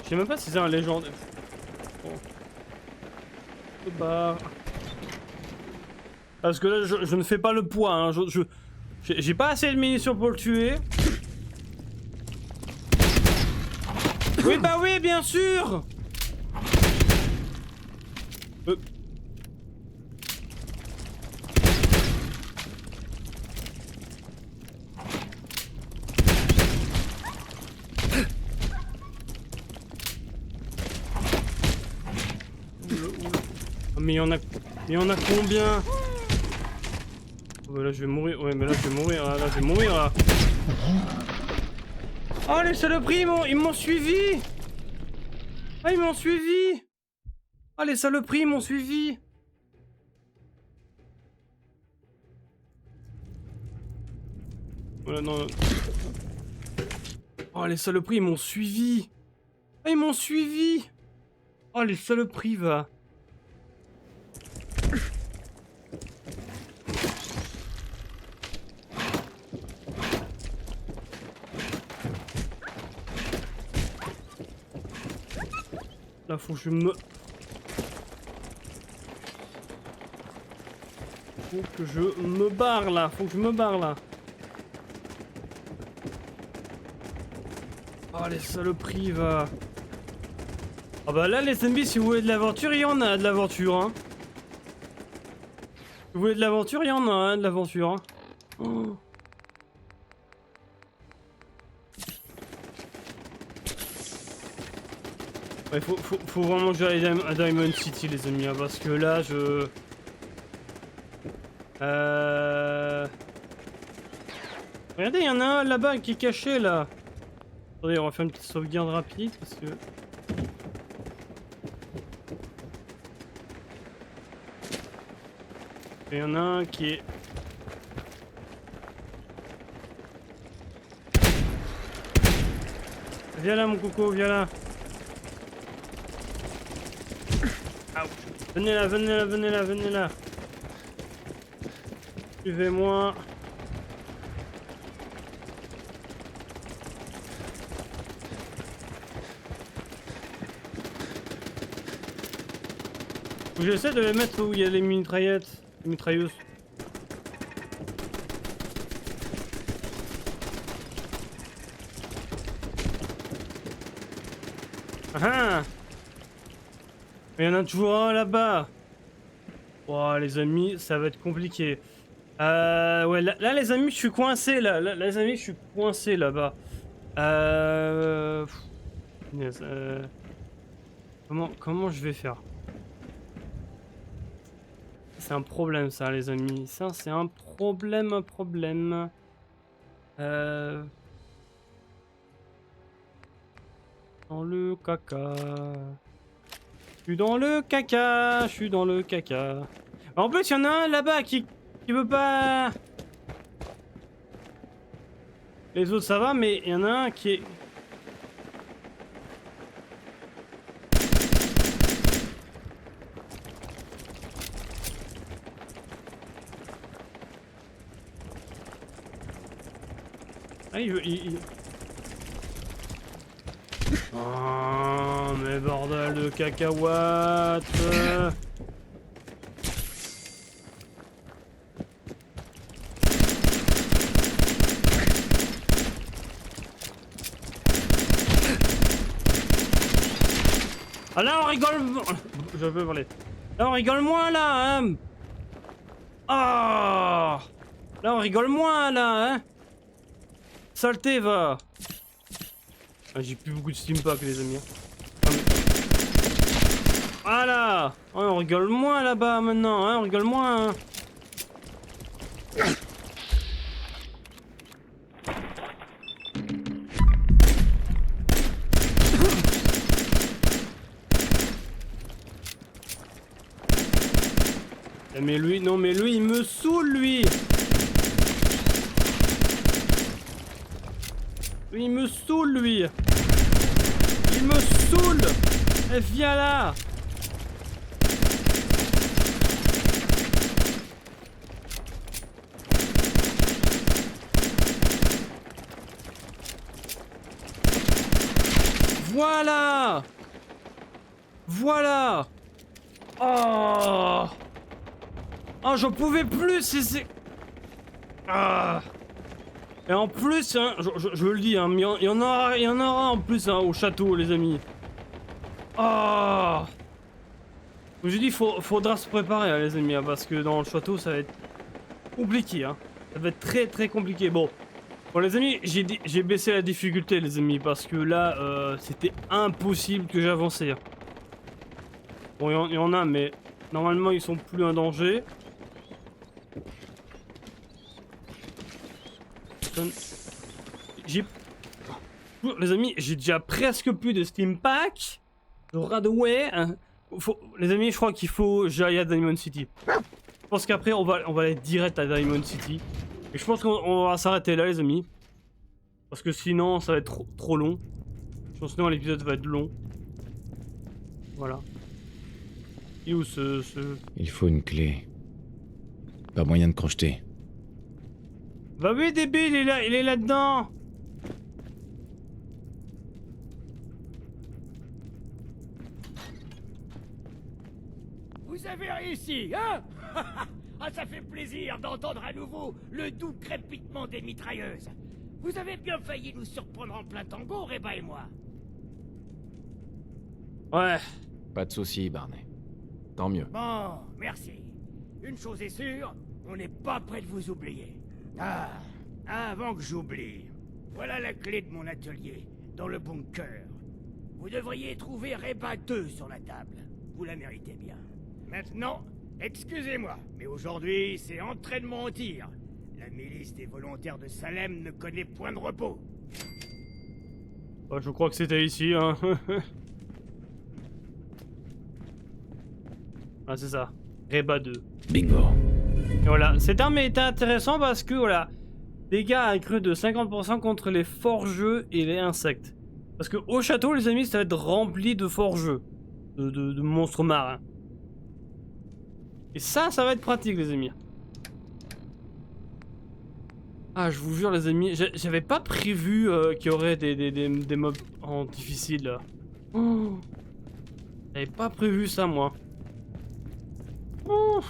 Je sais même pas si c'est un légendaire. Bon. Bah... Parce que là, je ne fais pas le poids, hein. J'ai pas assez de munitions pour le tuer. Oui, bah oui, bien sûr. Mais il y en a combien? Oh, bah là je vais mourir, ouais mais là je vais mourir, là je vais mourir là. Oh les saloperies, ils m'ont suivi. Ah ils m'ont suivi. Ah les saloperies, ils m'ont suivi. Voilà, non. Oh les saloperies, ils m'ont suivi. Ah ils m'ont suivi. Oh les saloperies, va. Là, faut que je me... Faut que je me barre, là. Faut que je me barre, là. Oh, les saloperies, va. Ah bah là, les zombies, si vous voulez de l'aventure, il y en a de l'aventure, hein. Si vous voulez de l'aventure, il y en a, hein, de l'aventure, hein. Oh. Ouais, faut vraiment que j'aille à Diamond City, les amis, hein, parce que là, Regardez, il y en a un là-bas qui est caché, là. Attendez, on va faire une petite sauvegarde rapide, parce que... Il y en a un qui est... Viens là, mon coco, viens là. Venez là, venez là, venez là, venez là. Suivez-moi. J'essaie de les mettre où il y a les mitraillettes, les mitrailleuses. Ah! Il y en a toujours un là-bas. Oh, les amis, ça va être compliqué. Ouais, là, les amis, je suis coincé, là. Les amis, je suis coincé là-bas. Comment je vais faire? C'est un problème, ça, les amis. Ça, c'est un problème, Dans le caca. Je suis dans le caca, je suis dans le caca. En plus, il y en a un là-bas qui veut pas... Les autres, ça va, mais il y en a un qui est... Ah, il... Oh, mais bordel de cacahuètes. Ah là on rigole. Je peux parler. Là on rigole moins là, hein. Ah. Là on rigole moins là, hein. Saleté va. Ah, j'ai plus beaucoup de steam pack les amis. Ah, mais... Voilà. Oh, on rigole moins là-bas maintenant, hein. On rigole moins. Hein. Mais lui, non mais lui il me saoule lui. Lui il me saoule lui. Il me saoule. Eh, viens là. Voilà. Voilà. Oh. Oh, j'en pouvais plus, c'est... Ah. Et en plus, hein, je le dis, hein, mais il y en aura en plus hein, au château, les amis. Ah. J'ai dit, faudra se préparer, hein, les amis, hein, parce que dans le château, ça va être compliqué. Hein. Ça va être très très compliqué. Bon, les amis, j'ai baissé la difficulté, les amis, parce que là, c'était impossible que j'avance. Hein. Bon, il y en a, mais normalement, ils sont plus un danger. Les amis, j'ai déjà presque plus de Steam Pack. De Radaway. Hein. Les amis, je crois qu'il faut j'aille à Diamond City. Je pense qu'après, on va aller direct à Diamond City. Et je pense qu'on va s'arrêter là, les amis. Parce que sinon, ça va être trop long. Je pense que sinon, l'épisode va être long. Voilà. Et où ce... Il faut une clé. Pas moyen de crocheter. Bah oui, débile, il est là-dedans. Vous avez réussi, hein? Ah, ça fait plaisir d'entendre à nouveau le doux crépitement des mitrailleuses. Vous avez bien failli nous surprendre en plein tango, Reba et moi. Ouais. Pas de soucis, Barney. Tant mieux. Bon, merci. Une chose est sûre, on n'est pas près de vous oublier. Ah, avant que j'oublie, voilà la clé de mon atelier, dans le bunker. Vous devriez trouver Reba 2 sur la table. Vous la méritez bien. Maintenant, excusez-moi, mais aujourd'hui, c'est entraînement au tir. La milice des volontaires de Salem ne connaît point de repos. Bah, je crois que c'était ici, hein. Ah, c'est ça. Reba 2. Bingo. Et voilà, cette arme était intéressant parce que voilà, dégâts accrus de 50% contre les forgeux et les insectes. Parce que au château, les amis, ça va être rempli de forgeux, de monstres marins. Et ça va être pratique, les amis. Ah, je vous jure, les amis, j'avais pas prévu qu'il y aurait des mobs en difficile là. Oh, j'avais pas prévu ça, moi. Oh.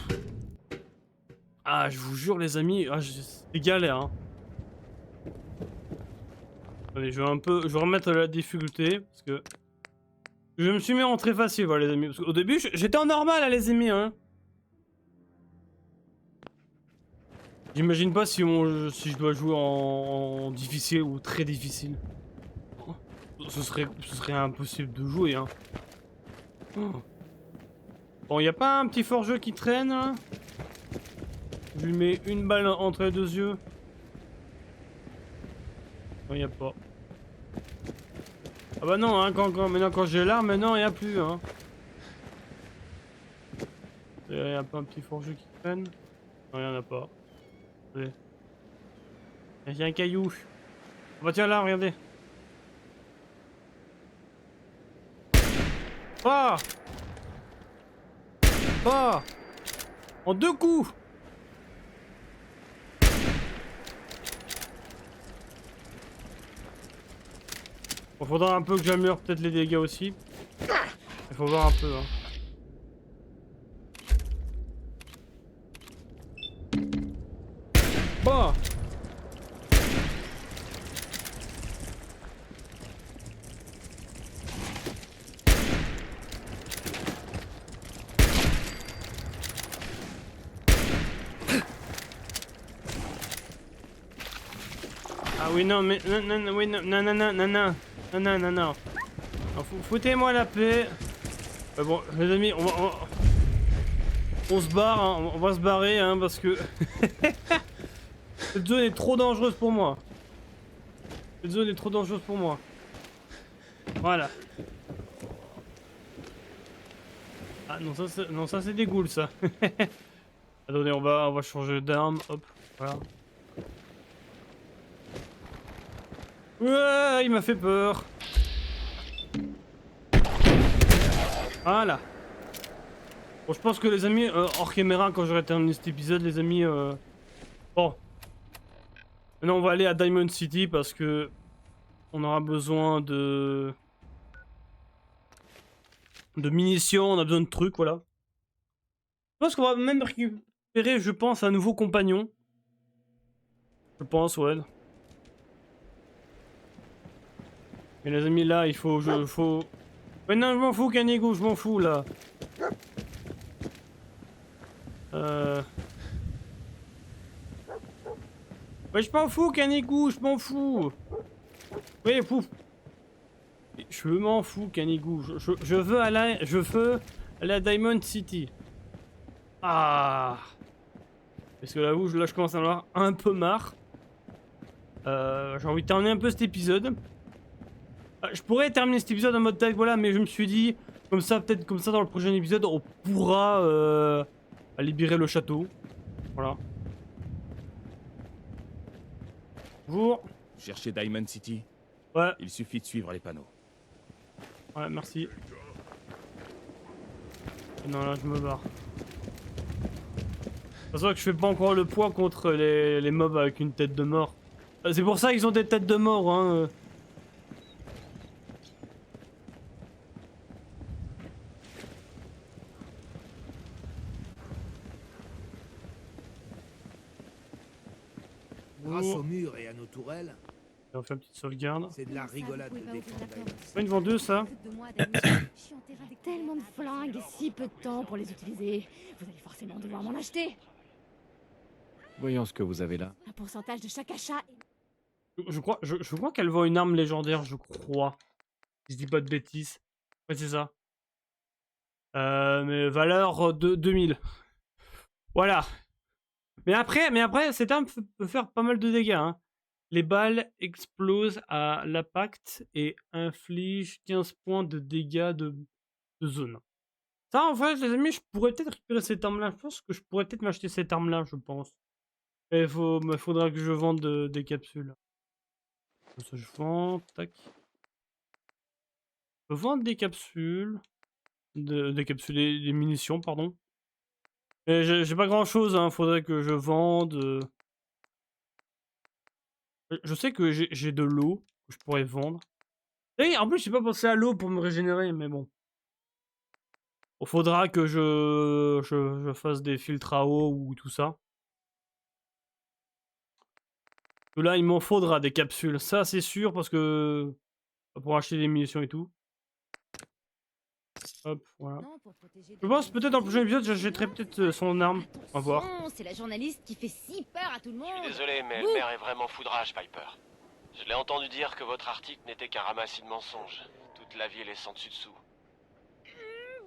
Ah, je vous jure, les amis, ah, c'est galère. Hein. Allez, je vais remettre la difficulté parce que je me suis mis en très facile, voilà, les amis. Parce qu'au début, j'étais en normal, hein, les amis. Hein. J'imagine pas si je dois jouer en difficile ou très difficile. Oh, ce serait impossible de jouer. Hein. Oh. Bon, y a pas un petit forgeux qui traîne hein. Je lui mets une balle entre les deux yeux. Non, y a pas. Ah bah non, hein, maintenant quand j'ai l'arme, maintenant y a plus. Hein. Y a pas un petit forgeux qui traîne? Non, y en a pas. Il y a un caillou. Oh bah tiens là, regardez. Ah! Ah! En 2 coups! Bon, faudra un peu que j'améliore peut-être les dégâts aussi. Il faut voir un peu. Hein. Bah! oui, non, mais... Non, oui, non, non, non, non, non, non, non, non, non, non. Foutez-moi la paix. Bon, les amis, on se barre, hein, on va se barrer, hein, parce que... Cette zone est trop dangereuse pour moi. Cette zone est trop dangereuse pour moi. Voilà. Ah non, ça c'est des ghouls, ça. Attendez, on va changer d'arme, hop, voilà. Ouais, il m'a fait peur. Voilà. Bon, je pense que les amis, hors caméra, quand j'aurai terminé cet épisode, les amis, bon. Maintenant, on va aller à Diamond City parce que on aura besoin de munitions, on a besoin de trucs, voilà. Je pense qu'on va même récupérer, je pense, un nouveau compagnon. Je pense, ouais. Mais les amis, là, il faut... Mais non, je m'en fous, Canigo, je m'en fous, là. Ouais, je m'en fous, Canigou, je m'en fous. Oui, pouf. Je m'en fous, Canigou. Je veux aller à Diamond City. Ah. Parce que là, je commence à en avoir un peu marre. J'ai envie de terminer un peu cet épisode. Je pourrais terminer cet épisode en mode tag, voilà, mais je me suis dit, comme ça, peut-être comme ça, dans le prochain épisode, on pourra libérer le château. Voilà. Bonjour. Cherchez Diamond City? Ouais. Il suffit de suivre les panneaux. Ouais, merci. Non, là, je me barre. C'est pour ça que je fais pas encore le poids contre les mobs avec une tête de mort. C'est pour ça qu'ils ont des têtes de mort, hein. Grâce aux murs et à nos tourelles, On fait une petite sauvegarde. c'est de la rigolade de défendre Diamond. C'est pas une vendeuse, ça? Tellement de flingues et si peu de temps pour les utiliser. Vous allez forcément devoir m'en acheter. Voyons ce que vous avez là. Un pourcentage de chaque achat. Je crois qu'elle vend une arme légendaire, je crois. Si je dis pas de bêtises. Ouais, c'est ça. Mais valeur de 2000. Voilà. Mais après, cette arme peut faire pas mal de dégâts, hein. Les balles explosent à l'impact et infligent 15 points de dégâts de zone. Ça, en fait, les amis, je pourrais peut-être récupérer cette arme-là. Je pense que je pourrais peut-être m'acheter cette arme-là, je pense. Et il faudra que je vende des capsules. Comme ça, je vends, tac. Je peux vendre des capsules. Des capsules, des munitions, pardon. Mais j'ai pas grand-chose, hein. Faudrait que je vende... Je sais que j'ai de l'eau que je pourrais vendre. Et en plus, j'ai pas pensé à l'eau pour me régénérer, mais bon. Il faudra que je fasse des filtres à eau ou tout ça. Que là, il m'en faudra des capsules. Ça, c'est sûr, parce que... Pour acheter des munitions et tout. Hop, voilà. Je pense peut-être dans le prochain épisode, j'achèterai peut-être son arme. On va voir. C'est la journaliste qui fait si peur à tout le monde. Je suis désolé, mais Elmer est vraiment foudrage, Piper. Je l'ai entendu dire que votre article n'était qu'un ramassis de mensonges. Toute la ville est sans dessus-dessous.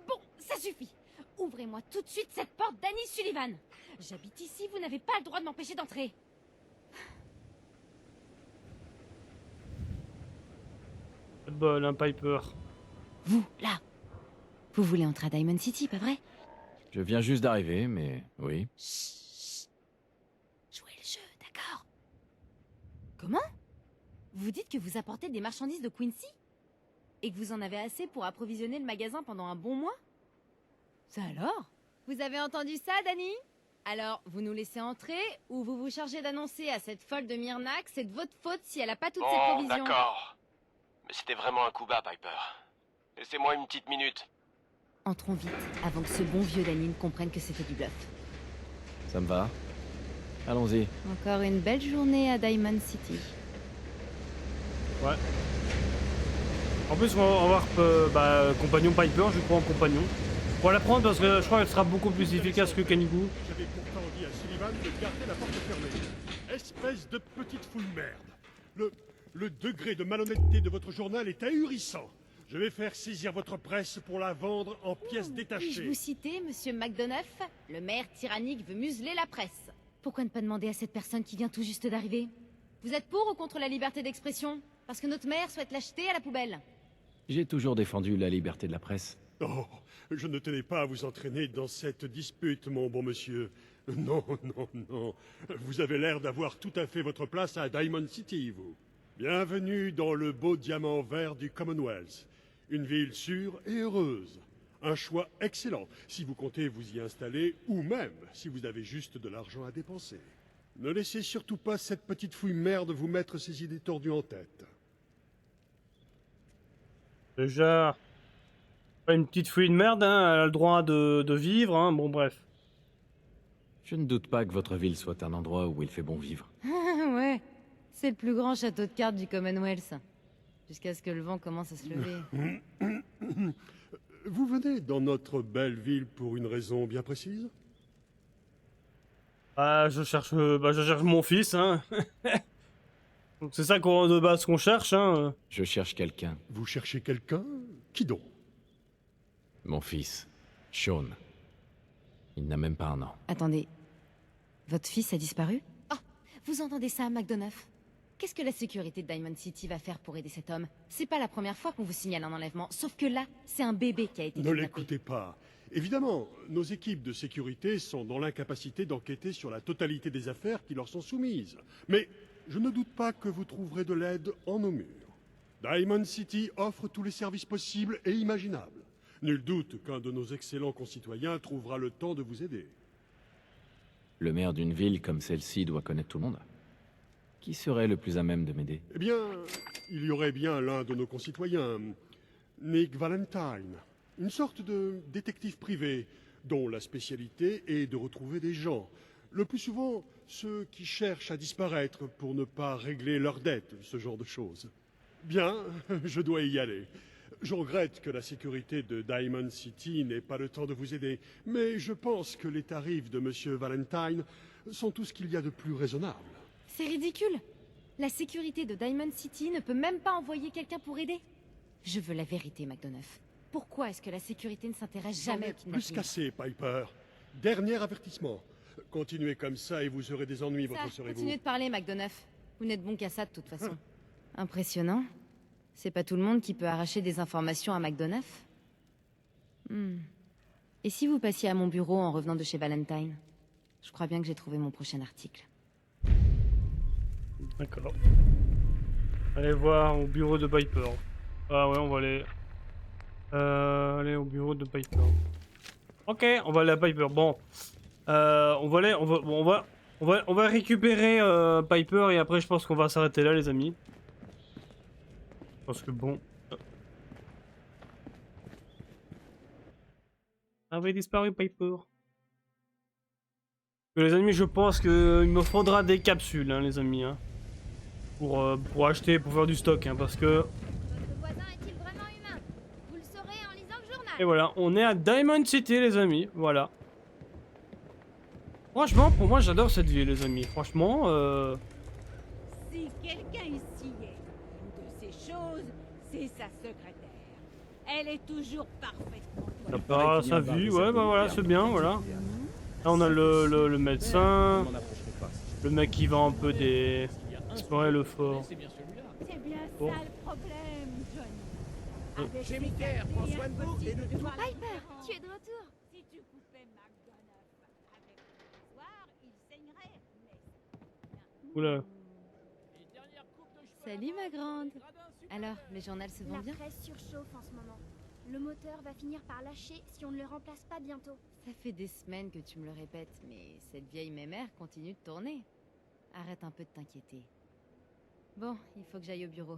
Bon, ça suffit. Ouvrez-moi tout de suite cette porte d'Annie Sullivan. J'habite ici, vous n'avez pas le droit de m'empêcher d'entrer. Pas de bol, hein, Piper. Vous, là. Vous voulez entrer à Diamond City, pas vrai? Je viens juste d'arriver, mais oui. Chut. Jouez le jeu, d'accord? Comment? Vous dites que vous apportez des marchandises de Quincy? Et que vous en avez assez pour approvisionner le magasin pendant un bon mois? Ça alors? Vous avez entendu ça, Dani? Alors, vous nous laissez entrer, ou vous vous chargez d'annoncer à cette folle de Myrna que c'est de votre faute si elle a pas toutes ses Bon, provisions? d'accord. Mais c'était vraiment un coup bas, Piper. Laissez-moi une petite minute. Entrons vite, avant que ce bon vieux Dani ne comprenne que c'était du bluff. Ça me va. Allons-y. Encore une belle journée à Diamond City. Ouais. En plus, on va avoir compagnon Piper, je crois en compagnon. On va la prendre parce que je crois qu'elle sera beaucoup plus efficace que Canigou. J'avais pourtant dit à Sullivan de garder la porte fermée. Espèce de petite foule merde. Le degré de malhonnêteté de votre journal est ahurissant. Je vais faire saisir votre presse pour la vendre en pièces Puis-je détachées. vous citer, monsieur MacDonough? Le maire tyrannique veut museler la presse. Pourquoi ne pas demander à cette personne qui vient tout juste d'arriver? Vous êtes pour ou contre la liberté d'expression? Parce que notre maire souhaite l'acheter à la poubelle. J'ai toujours défendu la liberté de la presse. Oh, je ne tenais pas à vous entraîner dans cette dispute, mon bon monsieur. Non, non, non. Vous avez l'air d'avoir tout à fait votre place à Diamond City, vous. Bienvenue dans le beau diamant vert du Commonwealth. Une ville sûre et heureuse. Un choix excellent si vous comptez vous y installer ou même si vous avez juste de l'argent à dépenser. Ne laissez surtout pas cette petite fouille merde vous mettre ces idées tordues en tête. Déjà, pas une petite fouille de merde, hein, elle a le droit de vivre, hein, bon bref. Je ne doute pas que votre ville soit un endroit où il fait bon vivre. Ouais, c'est le plus grand château de cartes du Commonwealth. Jusqu'à ce que le vent commence à se lever. Vous venez dans notre belle ville pour une raison bien précise? Je cherche mon fils, hein. Donc c'est ça de base qu'on cherche, hein. Je cherche quelqu'un. Vous cherchez quelqu'un? Qui donc? Mon fils, Sean. Il n'a même pas un an. Attendez, votre fils a disparu? Oh, vous entendez ça, MacDonough? Qu'est-ce que la sécurité de Diamond City va faire pour aider cet homme? C'est pas la première fois qu'on vous signale un enlèvement, sauf que là, c'est un bébé qui a été Ne kidnappé. l'écoutez pas. Évidemment, nos équipes de sécurité sont dans l'incapacité d'enquêter sur la totalité des affaires qui leur sont soumises. Mais je ne doute pas que vous trouverez de l'aide en nos murs. Diamond City offre tous les services possibles et imaginables. Nul doute qu'un de nos excellents concitoyens trouvera le temps de vous aider. Le maire d'une ville comme celle-ci doit connaître tout le monde. Qui serait le plus à même de m'aider? Eh bien, il y aurait bien l'un de nos concitoyens, Nick Valentine, une sorte de détective privé, dont la spécialité est de retrouver des gens, le plus souvent ceux qui cherchent à disparaître pour ne pas régler leurs dettes, ce genre de choses. Bien, je dois y aller. Je regrette que la sécurité de Diamond City n'ait pas le temps de vous aider, mais je pense que les tarifs de Monsieur Valentine sont tout ce qu'il y a de plus raisonnable. C'est ridicule. La sécurité de Diamond City ne peut même pas envoyer quelqu'un pour aider. Je veux la vérité, MacDonough. Pourquoi est-ce que la sécurité ne s'intéresse jamais au Plus kidnapping? qu'assez, Piper. Dernier avertissement. Continuez comme ça et vous aurez des ennuis, Ça, votre serez-vous. continuez de parler, MacDonough. Vous n'êtes bon qu'à ça, de toute façon. Impressionnant. C'est pas tout le monde qui peut arracher des informations à MacDonough. Et si vous passiez à mon bureau en revenant de chez Valentine? Je crois bien que j'ai trouvé mon prochain article. D'accord. Allez voir au bureau de Piper. Ah ouais, on va aller... aller au bureau de Piper. Ok, on va aller à Piper. Bon. On va récupérer Piper et après je pense qu'on va s'arrêter là, les amis. Parce que bon... avait disparu Piper. Les amis, je pense qu'il me faudra des capsules, hein, les amis. Hein, pour acheter, pour faire du stock. Hein, parce que... Votre voisin est-il vraiment humain? Vous le saurez en lisant le journal. Et voilà, on est à Diamond City, les amis. Voilà. Franchement, pour moi, j'adore cette ville, les amis. Franchement, Si quelqu'un ici est une de ces choses, c'est sa secrétaire. Elle est toujours parfaitement ça part à sa vie. Ouais, bah voilà, c'est bien, voilà. Là, on a le médecin. Le mec qui vend un peu des... explorer le fort. C'est bien Bon. ça le problème, Johnny. Chez Mickey, prends soin de vous et de tout. Piper, tu es de retour. Si tu coupais MacDonough avec le soir, il saignerait, mais... Oula. Salut, ma grande. Alors, le journal se vend La bien? presse surchauffe en ce moment. Le moteur va finir par lâcher si on ne le remplace pas bientôt. Ça fait des semaines que tu me le répètes, mais cette vieille mémère continue de tourner. Arrête un peu de t'inquiéter. Bon, il faut que j'aille au bureau.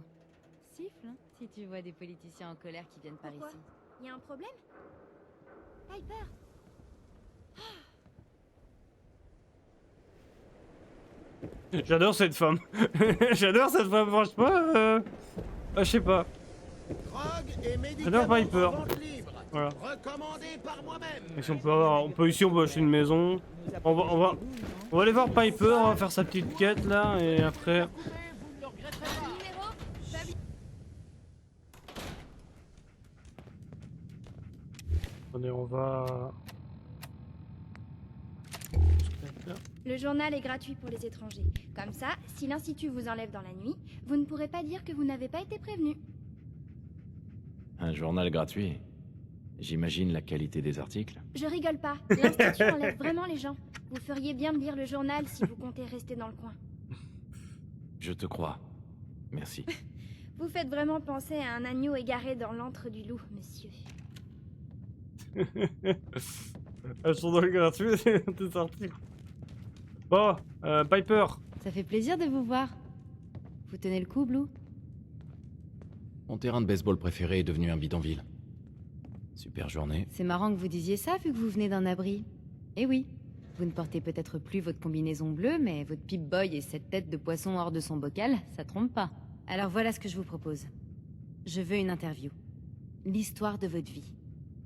Siffle, hein, si tu vois des politiciens en colère qui viennent par Pourquoi? ici. Y a un problème? Piper, J'adore cette femme. J'adore cette femme, franchement. Je sais pas. Drogue et médicaments J'adore Piper. en vente libre. Voilà. Recommandé par moi-même. Et si on peut avoir, ici on peut acheter une maison. On va aller voir Piper, on va faire sa petite quête là et après. Attendez, on va... Le journal est gratuit pour les étrangers. Comme ça, si l'Institut vous enlève dans la nuit, vous ne pourrez pas dire que vous n'avez pas été prévenu. Un journal gratuit. J'imagine la qualité des articles. Je rigole pas. L'Institut enlève vraiment les gens. Vous feriez bien de lire le journal si vous comptez rester dans le coin. Je te crois. Merci. Vous faites vraiment penser à un agneau égaré dans l'antre du loup, monsieur. Un journal gratuit, des articles. Bon, Piper. Ça fait plaisir de vous voir. Vous tenez le coup, Blue? Mon terrain de baseball préféré est devenu un bidonville. Super journée. C'est marrant que vous disiez ça vu que vous venez d'un abri. Eh oui, vous ne portez peut-être plus votre combinaison bleue, mais votre Pip-Boy et cette tête de poisson hors de son bocal, ça trompe pas. Alors voilà ce que je vous propose. Je veux une interview. L'histoire de votre vie.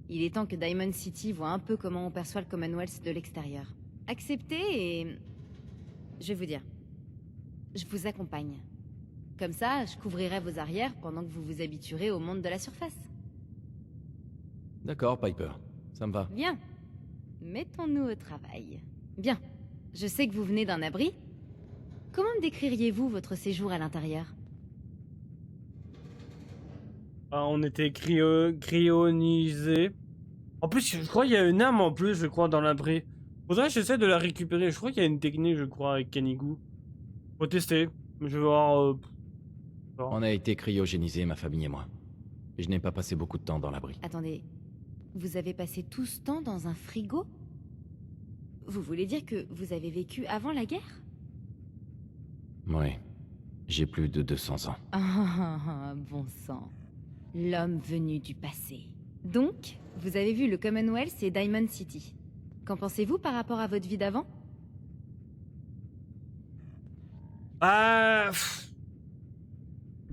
Il est temps que Diamond City voit un peu comment on perçoit le Commonwealth de l'extérieur. Acceptez et... Je vais vous dire. Je vous accompagne. Comme ça, je couvrirai vos arrières pendant que vous vous habituerez au monde de la surface. D'accord, Piper. Ça me va. Bien. Mettons-nous au travail. Bien. Je sais que vous venez d'un abri. Comment me décririez-vous votre séjour à l'intérieur? Ah, on était cryonisés. En plus, je crois qu'il y a une arme en plus, je crois, dans l'abri. Faudrait que j'essaie de la récupérer. Je crois qu'il y a une technique, je crois, avec Kanigou. Faut tester. Je vais voir... On a été cryogénisés, ma famille et moi. Et je n'ai pas passé beaucoup de temps dans l'abri. Attendez. Vous avez passé tout ce temps dans un frigo? Vous voulez dire que vous avez vécu avant la guerre? Oui. J'ai plus de 200 ans. Ah, bon sang. L'homme venu du passé. Donc, vous avez vu le Commonwealth et Diamond City. Qu'en pensez-vous par rapport à votre vie d'avant? Ah...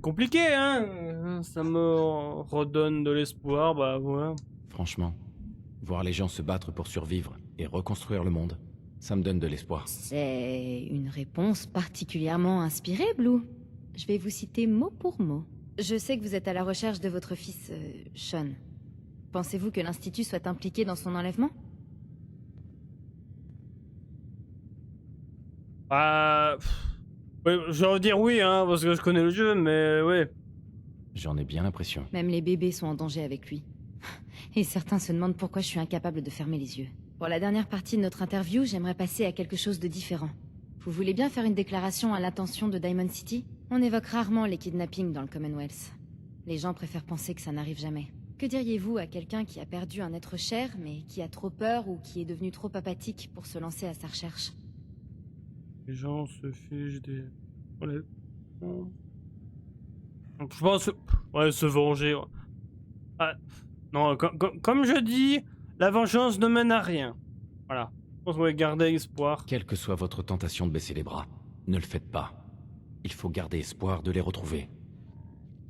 Compliqué, hein. Ça me redonne de l'espoir, bah ouais. Franchement, voir les gens se battre pour survivre et reconstruire le monde, ça me donne de l'espoir. C'est une réponse particulièrement inspirée, Blue. Je vais vous citer mot pour mot. Je sais que vous êtes à la recherche de votre fils, Sean. Pensez-vous que l'Institut soit impliqué dans son enlèvement? Ouais, j'ai envie de dire oui, hein, parce que je connais le jeu, mais ouais. J'en ai bien l'impression. Même les bébés sont en danger avec lui. Et certains se demandent pourquoi je suis incapable de fermer les yeux. Pour la dernière partie de notre interview, j'aimerais passer à quelque chose de différent. Vous voulez bien faire une déclaration à l'intention de Diamond City? On évoque rarement les kidnappings dans le Commonwealth. Les gens préfèrent penser que ça n'arrive jamais. Que diriez-vous à quelqu'un qui a perdu un être cher, mais qui a trop peur ou qui est devenu trop apathique pour se lancer à sa recherche? Les gens se fichent des... Ouais. Je pense... Ouais, se venger. Ouais. Ah, non, comme je dis, la vengeance ne mène à rien. Voilà. Je pense qu'on va garder espoir. Quelle que soit votre tentation de baisser les bras, ne le faites pas. Il faut garder espoir de les retrouver.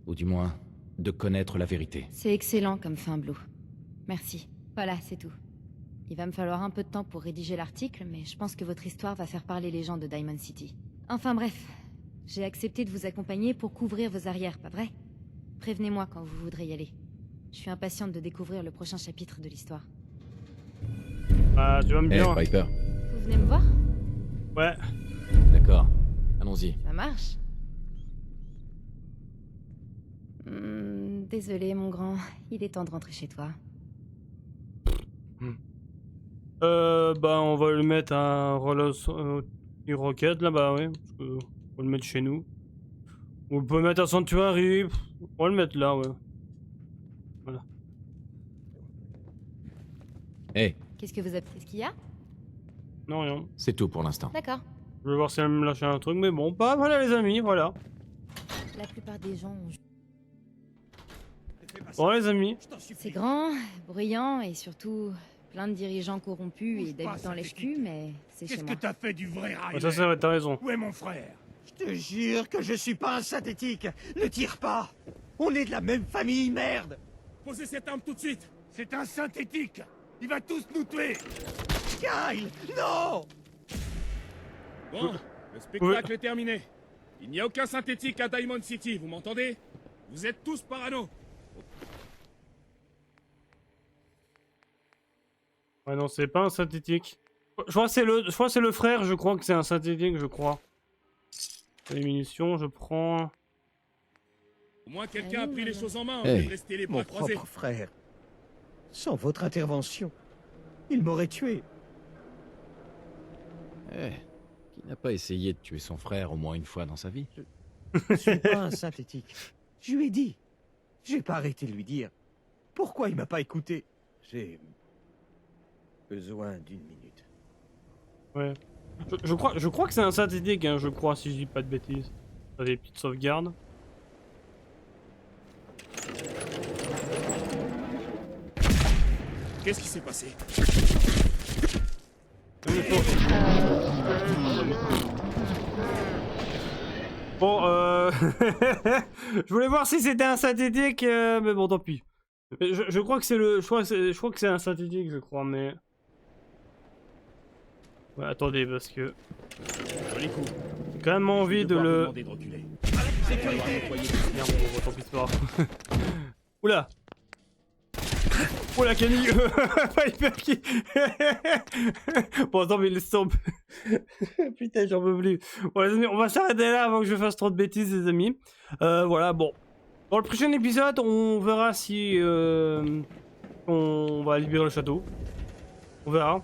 Ou du moins, de connaître la vérité. C'est excellent comme fin, Blue. Merci. Voilà, c'est tout. Il va me falloir un peu de temps pour rédiger l'article, mais je pense que votre histoire va faire parler les gens de Diamond City. Enfin bref, j'ai accepté de vous accompagner pour couvrir vos arrières, pas vrai? Prévenez-moi quand vous voudrez y aller. Je suis impatiente de découvrir le prochain chapitre de l'histoire. Ah, tu vas me bien. Piper. Vous venez me voir? Ouais. D'accord. Allons-y. Ça marche. Désolé, mon grand. Il est temps de rentrer chez toi. Bah, on va le mettre à Roller Rocket, là, bah, ouais. Parce que on va le mettre chez nous. On peut le mettre à Sanctuary. On va le mettre là, ouais. Voilà. Hey. Qu'est-ce que vous avez... Qu'est-ce qu'il y a? Non, rien. C'est tout pour l'instant. D'accord. Je vais voir si elle me lâche un truc, mais bon, bah, voilà, les amis, voilà. La plupart des gens ont... Bon, les amis. C'est grand, bruyant et surtout plein de dirigeants corrompus et d'habitants lèche-cul, mais c'est chez moi. Qu'est-ce que t'as fait du vrai Riley? Ça, c'est vrai, t'as raison. Où est mon frère? Je te jure que je suis pas un synthétique. Ne tire pas. On est de la même famille, merde. Posez cette arme tout de suite. C'est un synthétique. Il va tous nous tuer. Kyle, non. Bon, le spectacle est terminé. Il n'y a aucun synthétique à Diamond City, vous m'entendez? Vous êtes tous parano. Ouais, non, c'est pas un synthétique. Je crois que c'est le frère, je crois que c'est un synthétique, je crois. Les munitions, je prends... Au moins quelqu'un a pris les choses en main, Hey, de rester les Mon bras croisés. propre frère. Sans votre intervention, il m'aurait tué. Eh, qui n'a pas essayé de tuer son frère au moins une fois dans sa vie? Je ne suis pas un synthétique. Je lui ai dit. J'ai pas arrêté de lui dire. Pourquoi il m'a pas écouté? J'ai besoin d'une minute. Ouais. Je crois que c'est un synthétique, hein, je crois, si je dis pas de bêtises. T'as des petites sauvegardes. Qu'est-ce qui s'est passé? Bon, je voulais voir si c'était un synthétique, mais bon, tant pis. Mais je crois que c'est le... Je crois que c'est un synthétique, je crois, mais... Ouais, attendez, parce que... Joli coup. J'ai quand même envie de le... Demander de reculer. Merde, bon, tant pis, c'est pas grave. Oula. Oula, Kenny. Piper qui... Bon, attends, mais laisse tomber. Putain, j'en peux plus. Bon, les amis, on va s'arrêter là avant que je fasse trop de bêtises, les amis. Voilà, bon. Dans le prochain épisode, on verra si... on va libérer le château. On verra.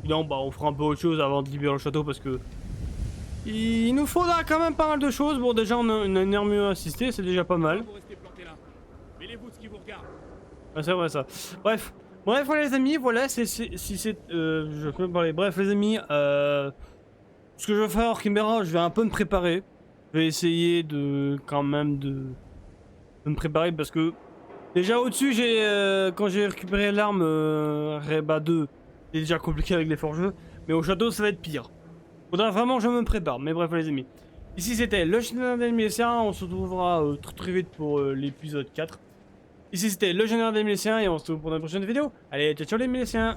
Non, bah, on fera un peu autre chose avant de libérer le château parce que... Il nous faudra quand même pas mal de choses. Bon, déjà, on a une armure assistée, c'est déjà pas mal. Vous restez plantés là. Mêlez-vous de ce qui vous regarde. Ah, c'est vrai ça. Bref, voilà les amis, voilà, si c'est... je peux parler. Bref les amis, ce que je vais faire hors caméra, je vais un peu me préparer. Je vais essayer de... quand même de me préparer parce que... Déjà au-dessus, quand j'ai récupéré l'arme Reba 2, c'est déjà compliqué avec les forgeux. Mais au château, ça va être pire. Faudra vraiment que je me prépare. Mais bref les amis. Ici c'était le général des Miliciens, on se retrouvera très vite pour l'épisode 4. Ici c'était le général des Miliciens et on se retrouve pour une prochaine vidéo. Allez, ciao ciao les Miliciens.